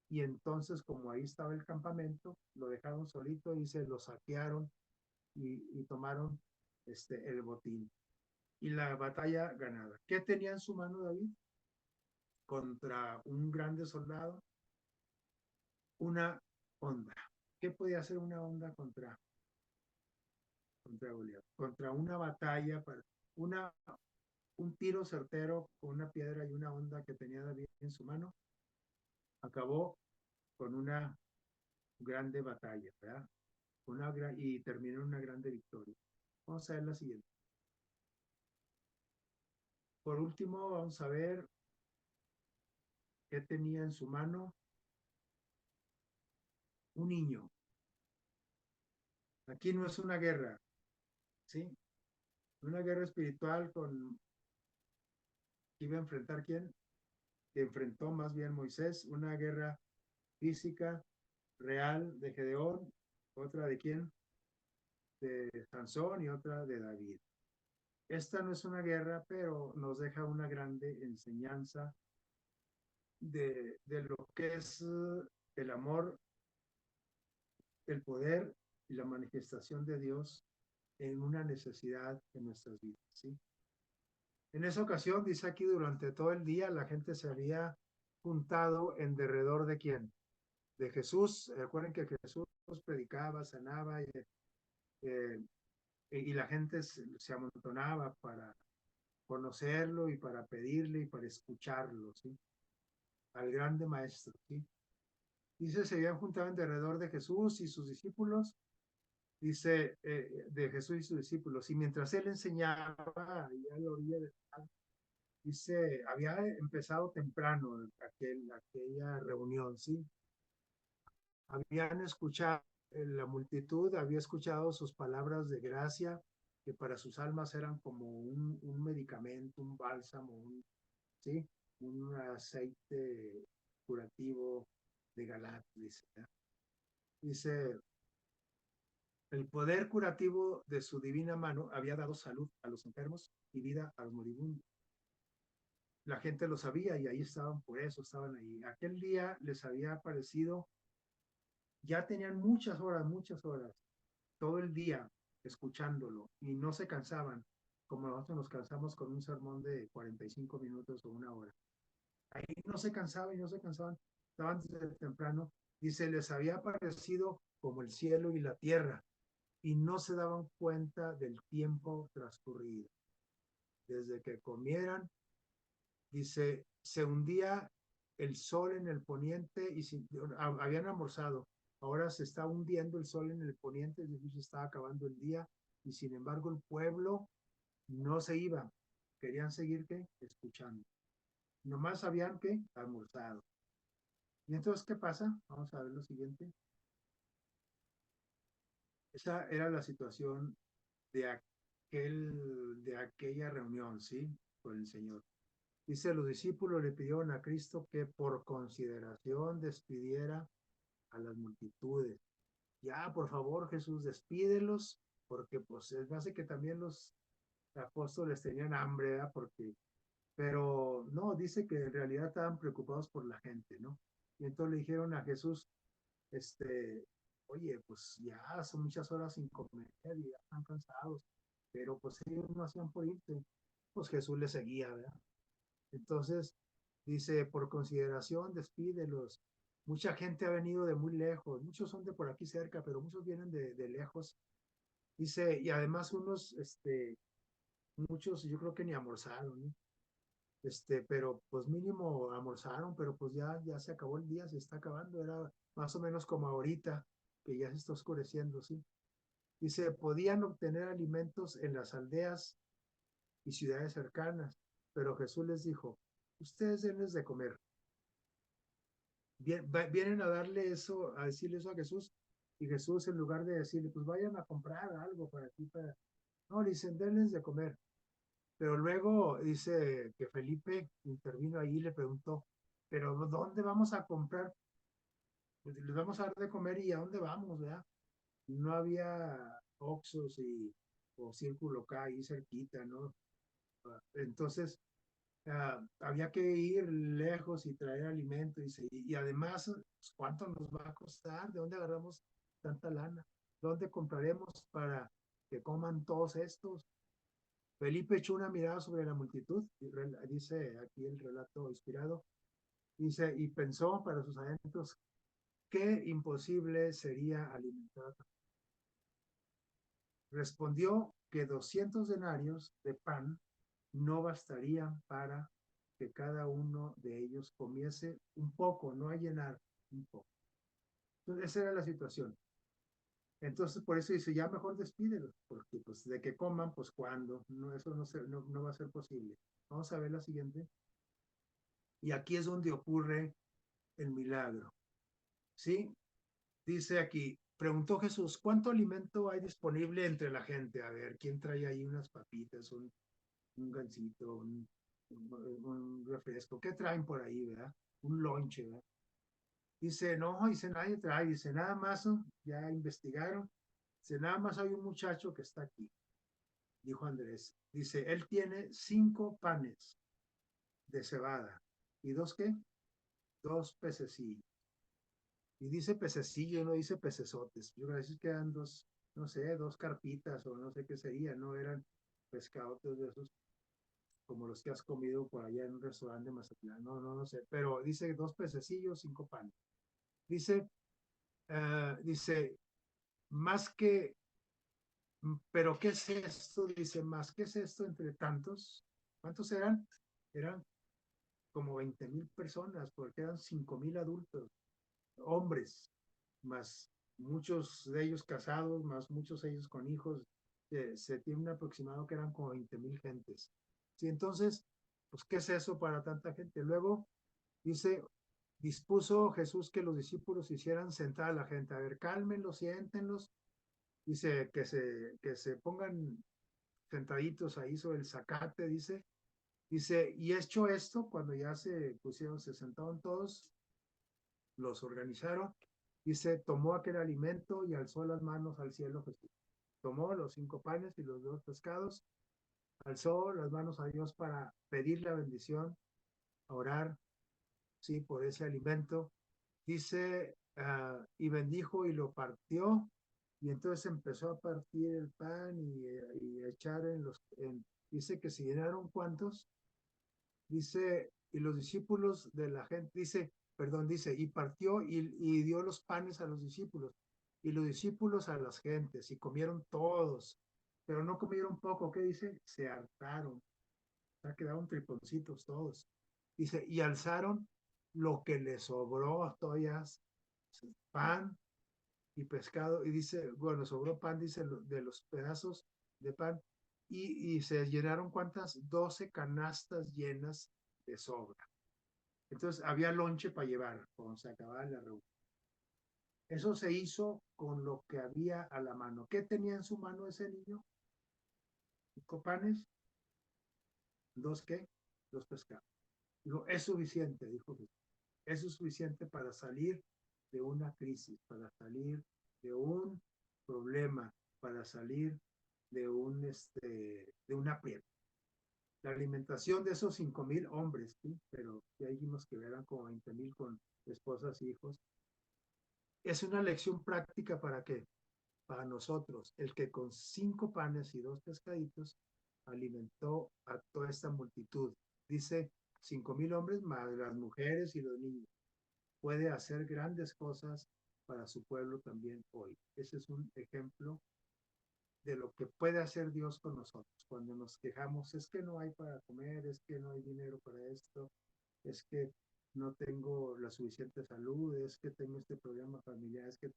y entonces, como ahí estaba el campamento, lo dejaron solito y se lo saquearon y tomaron el botín. Y la batalla ganada. ¿Qué tenía en su mano David? contra un grande soldado, una onda. ¿Qué podía hacer una onda contra Goliat? Contra una batalla, una, un tiro certero con una piedra y una onda que tenía David en su mano, acabó con una grande batalla, ¿verdad? Y terminó en una grande victoria. Vamos a ver la siguiente. Por último, vamos a ver qué tenía en su mano un niño. Aquí no es una guerra, ¿sí? Una guerra espiritual con iba a enfrentar quién, que enfrentó más bien Moisés, una guerra física real de Gedeón, otra de quién, de Sansón y otra de David. Esta no es una guerra, pero nos deja una grande enseñanza de lo que es el amor, el poder y la manifestación de Dios en una necesidad en nuestras vidas, ¿sí? En esa ocasión, dice aquí, durante todo el día la gente se había juntado en derredor de quién, de Jesús. Recuerden que Jesús predicaba, sanaba eh, y la gente se amontonaba para conocerlo y para pedirle y para escucharlo, ¿sí? Al grande maestro, ¿sí? Dice, se habían juntado en derredor de Jesús y sus discípulos, dice, de Jesús y sus discípulos, y mientras él enseñaba allá a la orilla del mar, dice, había empezado temprano aquella reunión, ¿sí? Habían escuchado, la multitud había escuchado sus palabras de gracia, que para sus almas eran como un medicamento, un bálsamo, ¿sí? Un aceite curativo de Galat, dice. Dice, el poder curativo de su divina mano había dado salud a los enfermos y vida a los moribundos. La gente lo sabía y ahí estaban, por eso estaban ahí. Aquel día les había aparecido, ya tenían muchas horas, todo el día escuchándolo y no se cansaban, como nosotros nos cansamos con un sermón de 45 minutos o una hora. Ahí no se cansaban y no se cansaban, estaban desde temprano, dice, les había aparecido como el cielo y la tierra y no se daban cuenta del tiempo transcurrido. Desde que comieran, dice, se hundía el sol en el poniente y habían almorzado. Ahora se está hundiendo el sol en el poniente, es decir, se está acabando el día y sin embargo el pueblo no se iba. Querían seguir ¿qué? Escuchando. Nomás sabían que almorzado. Y entonces, ¿qué pasa? Vamos a ver lo siguiente. Esa era la situación de, de aquella reunión, ¿sí? Con el Señor. Dice, los discípulos le pidieron a Cristo que por consideración despidiera a las multitudes. Ya, por favor, Jesús, despídelos, porque pues es más que también los apóstoles tenían hambre, ¿verdad? Pero no, dice que en realidad estaban preocupados por la gente, ¿no? Y entonces le dijeron a Jesús, oye, pues ya son muchas horas sin comer, ya están cansados, pero pues ellos no hacían por irse, pues Jesús les seguía, ¿verdad? Entonces, dice, por consideración, despídelos. Mucha gente ha venido de muy lejos, muchos son de por aquí cerca, pero muchos vienen de lejos. Dice, y además unos, muchos yo creo que ni almorzaron, ¿no? Pero pues mínimo almorzaron, pero pues ya se acabó el día, se está acabando, era más o menos como ahorita, que ya se está oscureciendo, ¿sí? Dice, podían obtener alimentos en las aldeas y ciudades cercanas, pero Jesús les dijo, ustedes denles de comer. Vienen a darle eso, a decirle eso a Jesús, y Jesús en lugar de decirle, pues vayan a comprar algo para aquí, no, le dicen, denles de comer. Pero luego dice que Felipe intervino ahí y le preguntó, pero ¿dónde vamos a comprar? Pues les vamos a dar de comer y ¿a dónde vamos, verdad? No había Oxxos o Círculo K ahí cerquita, ¿no? Entonces, había que ir lejos y traer alimento y además, pues, ¿cuánto nos va a costar? ¿De dónde agarramos tanta lana? ¿Dónde compraremos para que coman todos estos? Felipe echó una mirada sobre la multitud, y dice aquí el relato inspirado, Dice, y pensó para sus adentros, qué imposible sería alimentar. Respondió que 200 denarios de pan no bastarían para que cada uno de ellos comiese un poco, no a llenar, un poco. Entonces, esa era la situación. Entonces, por eso dice, ya mejor despídelos, porque pues de que coman, pues cuando, no, eso no va a ser posible. Vamos a ver la siguiente. Y aquí es donde ocurre el milagro. ¿Sí? Dice aquí, preguntó Jesús, ¿cuánto alimento hay disponible entre la gente? A ver, ¿quién trae ahí unas papitas, un gansito, un refresco? ¿Qué traen por ahí, verdad? Un lonche, ¿verdad? Dice, no, dice, nadie trae, dice, nada más, ya investigaron, dice, nada más hay un muchacho que está aquí, dijo Andrés. Dice, él tiene 5 panes de cebada. ¿Y dos qué? 2 pececillos. Y dice pececillo, no dice pecesotes. Yo creo que quedan dos, no sé, 2 carpitas o no sé qué sería, no eran pescados de esos como los que has comido por allá en un restaurante de Mazatlán, no sé, pero dice 2 pececillos, 5 panes. Dice, dice, más que, pero ¿qué es esto? Dice, más, ¿qué es esto entre tantos? ¿Cuántos eran? Eran como 20,000 personas, porque eran 5,000 adultos, hombres, más muchos de ellos casados, más muchos de ellos con hijos. Se tiene un aproximado que eran como 20,000 gentes. Sí, entonces, pues, ¿qué es eso para tanta gente? Luego dice, dispuso Jesús que los discípulos hicieran sentar a la gente. A ver, cálmenlos, siéntenlos. Dice que se pongan sentaditos ahí sobre el zacate, dice, y hecho esto, cuando ya se pusieron, se sentaron todos, los organizaron, dice, tomó aquel alimento y alzó las manos al cielo Jesús. Tomó los 5 panes y los 2 pescados, alzó las manos a Dios para pedir la bendición, a orar, sí, por ese alimento. Dice, y bendijo y lo partió, y entonces empezó a partir el pan y echar dice que se llenaron cuantos, dice, y los discípulos de la gente, dice, perdón, dice, y partió y dio los panes a los discípulos, y los discípulos a las gentes, y comieron todos, pero no comieron poco, ¿qué dice? Se hartaron, o sea, quedaron triponcitos todos. Dice, y alzaron lo que les sobró todavía, pan y pescado, y dice, bueno, sobró pan, dice, de los pedazos de pan, y se llenaron cuántas, 12 canastas llenas de sobra. Entonces había lonche para llevar cuando se acababa la reunión. Eso se hizo con lo que había a la mano. ¿Qué tenía en su mano ese niño? 5 panes, ¿dos qué? 2 pescados. Dijo, es suficiente, dijo Jesús. Eso es suficiente para salir de una crisis, para salir de un problema, para salir de un aprieto. La alimentación de esos 5,000 hombres, ¿sí? Pero ya dijimos que eran como 20,000 con esposas y hijos. Es una lección práctica para qué? Para nosotros, el que con 5 panes y 2 pescaditos alimentó a toda esta multitud. Dice 5,000 hombres más las mujeres y los niños. Puede hacer grandes cosas para su pueblo también hoy. Ese es un ejemplo de lo que puede hacer Dios con nosotros. Cuando nos quejamos, es que no hay para comer, es que no hay dinero para esto, es que no tengo la suficiente salud, es que tengo este problema familiar, es que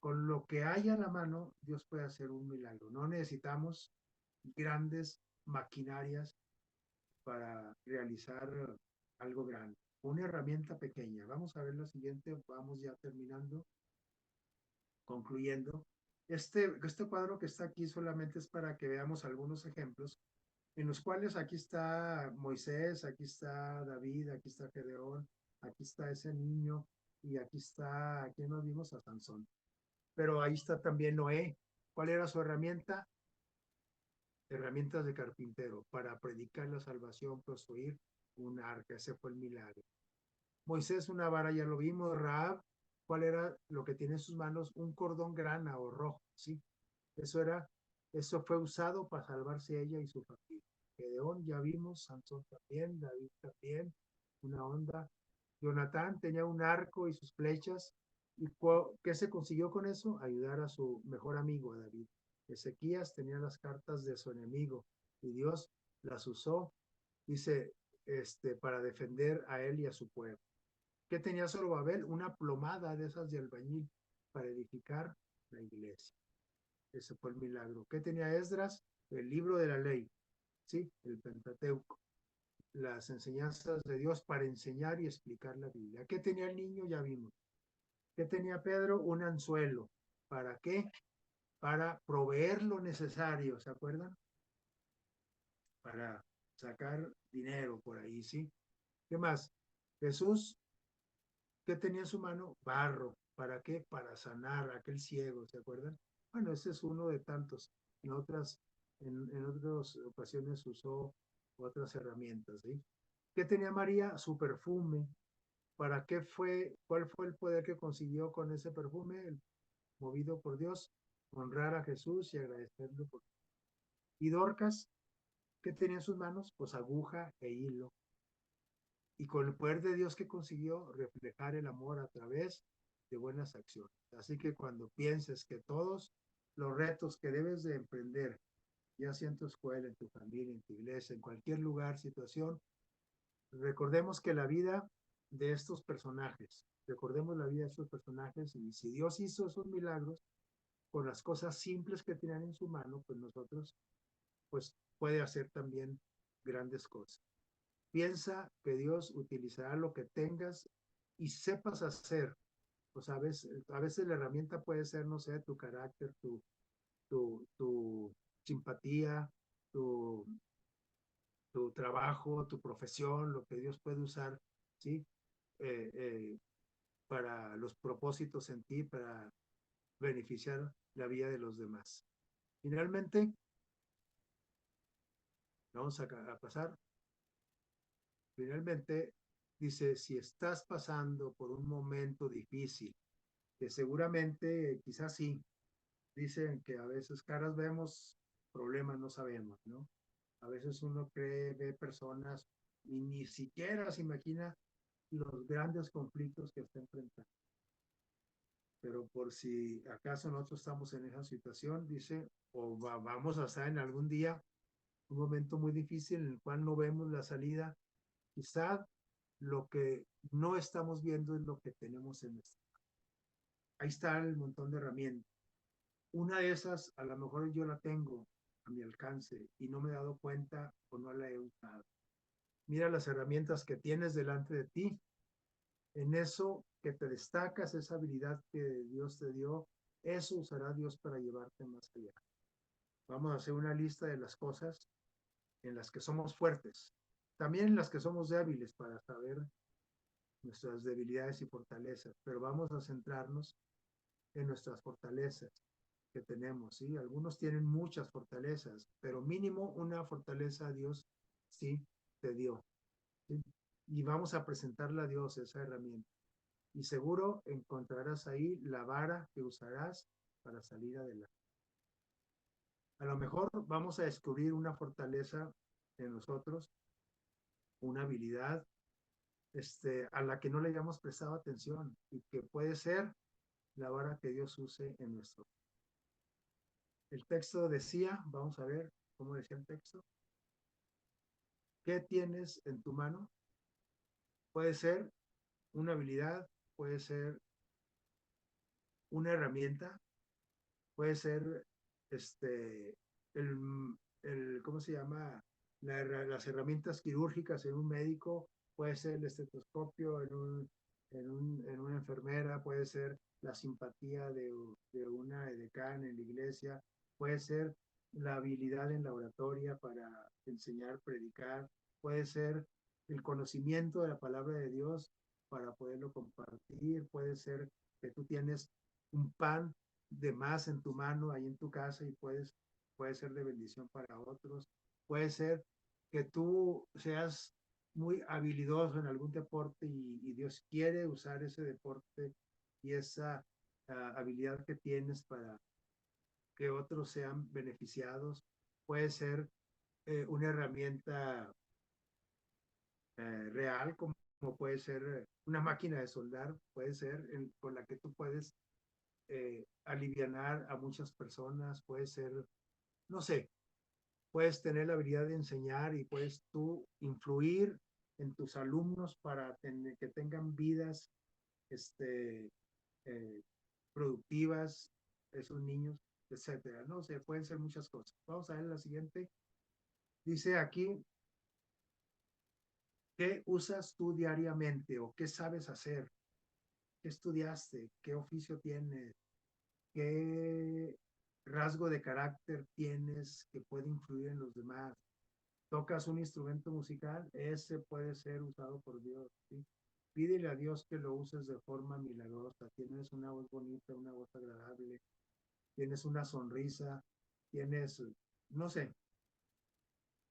con lo que hay a la mano, Dios puede hacer un milagro. No necesitamos grandes maquinarias para realizar algo grande. Una herramienta pequeña. Vamos a ver la siguiente, vamos ya terminando, concluyendo. Este cuadro que está aquí solamente es para que veamos algunos ejemplos en los cuales aquí está Moisés, aquí está David, aquí está Gedeón, aquí está ese niño y aquí está, aquí nos vimos a Sansón. Pero ahí está también Noé. ¿Cuál era su herramienta? Herramientas de carpintero para predicar la salvación, construir un arca. Ese fue el milagro. Moisés, una vara, ya lo vimos. Rahab, ¿cuál era lo que tiene en sus manos? Un cordón grana o rojo, ¿sí? Eso fue usado para salvarse ella y su familia. Gedeón, ya vimos, Sansón también, David también, una onda. Jonatán tenía un arco y sus flechas. ¿Y qué se consiguió con eso? Ayudar a su mejor amigo, a David. Ezequías tenía las cartas de su enemigo y Dios las usó, dice, para defender a él y a su pueblo. ¿Qué tenía Zorobabel? Una plomada de esas de albañil para edificar la iglesia. Ese fue el milagro. ¿Qué tenía Esdras? El libro de la ley, ¿sí? El Pentateuco, las enseñanzas de Dios para enseñar y explicar la Biblia. ¿Qué tenía el niño? Ya vimos. ¿Qué tenía Pedro? Un anzuelo. ¿Para qué? Para proveer lo necesario, ¿se acuerdan? Para sacar dinero por ahí, ¿sí? ¿Qué más? Jesús, ¿qué tenía en su mano? Barro. ¿Para qué? Para sanar a aquel ciego, ¿se acuerdan? Bueno, ese es uno de tantos. En en otras ocasiones usó otras herramientas, ¿sí? ¿Qué tenía María? Su perfume. ¿Para qué fue? ¿Cuál fue el poder que consiguió con ese perfume? Movido por Dios, honrar a Jesús y agradecerle por. Y Dorcas, ¿qué tenía en sus manos? Pues aguja e hilo. Y con el poder de Dios que consiguió reflejar el amor a través de buenas acciones. Así que cuando pienses que todos los retos que debes de emprender, ya sea en tu escuela, en tu familia, en tu iglesia, en cualquier lugar, situación, recordemos que la vida de estos personajes, recordemos la vida de estos personajes y si Dios hizo esos milagros con las cosas simples que tenían en su mano, pues nosotros, pues puede hacer también grandes cosas. Piensa que Dios utilizará lo que tengas y sepas hacer. Pues a veces la herramienta puede ser, no sé, tu carácter, tu simpatía, tu, tu trabajo, tu profesión, lo que Dios puede usar, ¿sí? Eh, eh, para los propósitos en ti, para beneficiar la vida de los demás. Finalmente, vamos a pasar. Finalmente, dice, si estás pasando por un momento difícil, que seguramente, quizás sí, dicen que a veces caras vemos, problemas no sabemos, ¿no? A veces uno cree, ve personas y ni siquiera se imagina los grandes conflictos que está enfrentando. Pero por si acaso nosotros estamos en esa situación, dice, o vamos a estar en algún día, un momento muy difícil en el cual no vemos la salida, quizá lo que no estamos viendo es lo que tenemos en nuestra. Ahí está el montón de herramientas. Una de esas, a lo mejor yo la tengo a mi alcance y no me he dado cuenta o no la he usado. Mira las herramientas que tienes delante de ti. En eso que te destacas, esa habilidad que Dios te dio, eso usará Dios para llevarte más allá. Vamos a hacer una lista de las cosas en las que somos fuertes, también en las que somos débiles para saber nuestras debilidades y fortalezas, pero vamos a centrarnos en nuestras fortalezas que tenemos, ¿sí? Algunos tienen muchas fortalezas, pero mínimo una fortaleza Dios sí te dio, ¿sí? Y vamos a presentarle a Dios esa herramienta. Y seguro encontrarás ahí la vara que usarás para salir adelante. A lo mejor vamos a descubrir una fortaleza en nosotros, una habilidad a la que no le hayamos prestado atención y que puede ser la vara que Dios use en nuestro. El texto decía, vamos a ver cómo decía el texto, ¿qué tienes en tu mano? Puede ser una habilidad, puede ser una herramienta, puede ser el, ¿cómo se llama? Las herramientas quirúrgicas en un médico, puede ser el estetoscopio en una enfermera, puede ser la simpatía de una edecán en la iglesia, puede ser la habilidad en la oratoria para enseñar, predicar, puede ser el conocimiento de la palabra de Dios para poderlo compartir, puede ser que tú tienes un pan de más en tu mano, ahí en tu casa y puede ser de bendición para otros. Puede ser que tú seas muy habilidoso en algún deporte y Dios quiere usar ese deporte y esa habilidad que tienes para que otros sean beneficiados. Puede ser una herramienta real como como puede ser una máquina de soldar, puede ser con la que tú puedes alivianar a muchas personas, puede ser, no sé, puedes tener la habilidad de enseñar y puedes tú influir en tus alumnos para que tengan vidas este, eh, productivas, esos niños, etcétera. No sé, pueden ser muchas cosas. Vamos a ver la siguiente. Dice aquí, ¿qué usas tú diariamente o qué sabes hacer? ¿Qué estudiaste? ¿Qué oficio tienes? ¿Qué rasgo de carácter tienes que puede influir en los demás? ¿Tocas un instrumento musical? Ese puede ser usado por Dios, ¿sí? Pídele a Dios que lo uses de forma milagrosa. Tienes una voz bonita, una voz agradable, tienes una sonrisa, tienes, no sé,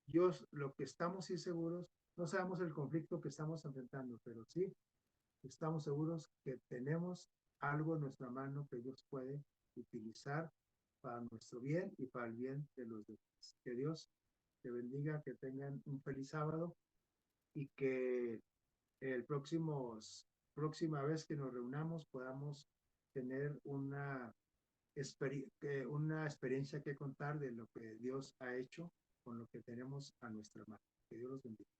Dios, lo que estamos sí seguros, no sabemos el conflicto que estamos enfrentando, pero sí estamos seguros que tenemos algo en nuestra mano que Dios puede utilizar para nuestro bien y para el bien de los demás. Que Dios te bendiga, que tengan un feliz sábado y que el próxima vez que nos reunamos podamos tener una experiencia que contar de lo que Dios ha hecho con lo que tenemos a nuestra mano. Que Dios los bendiga.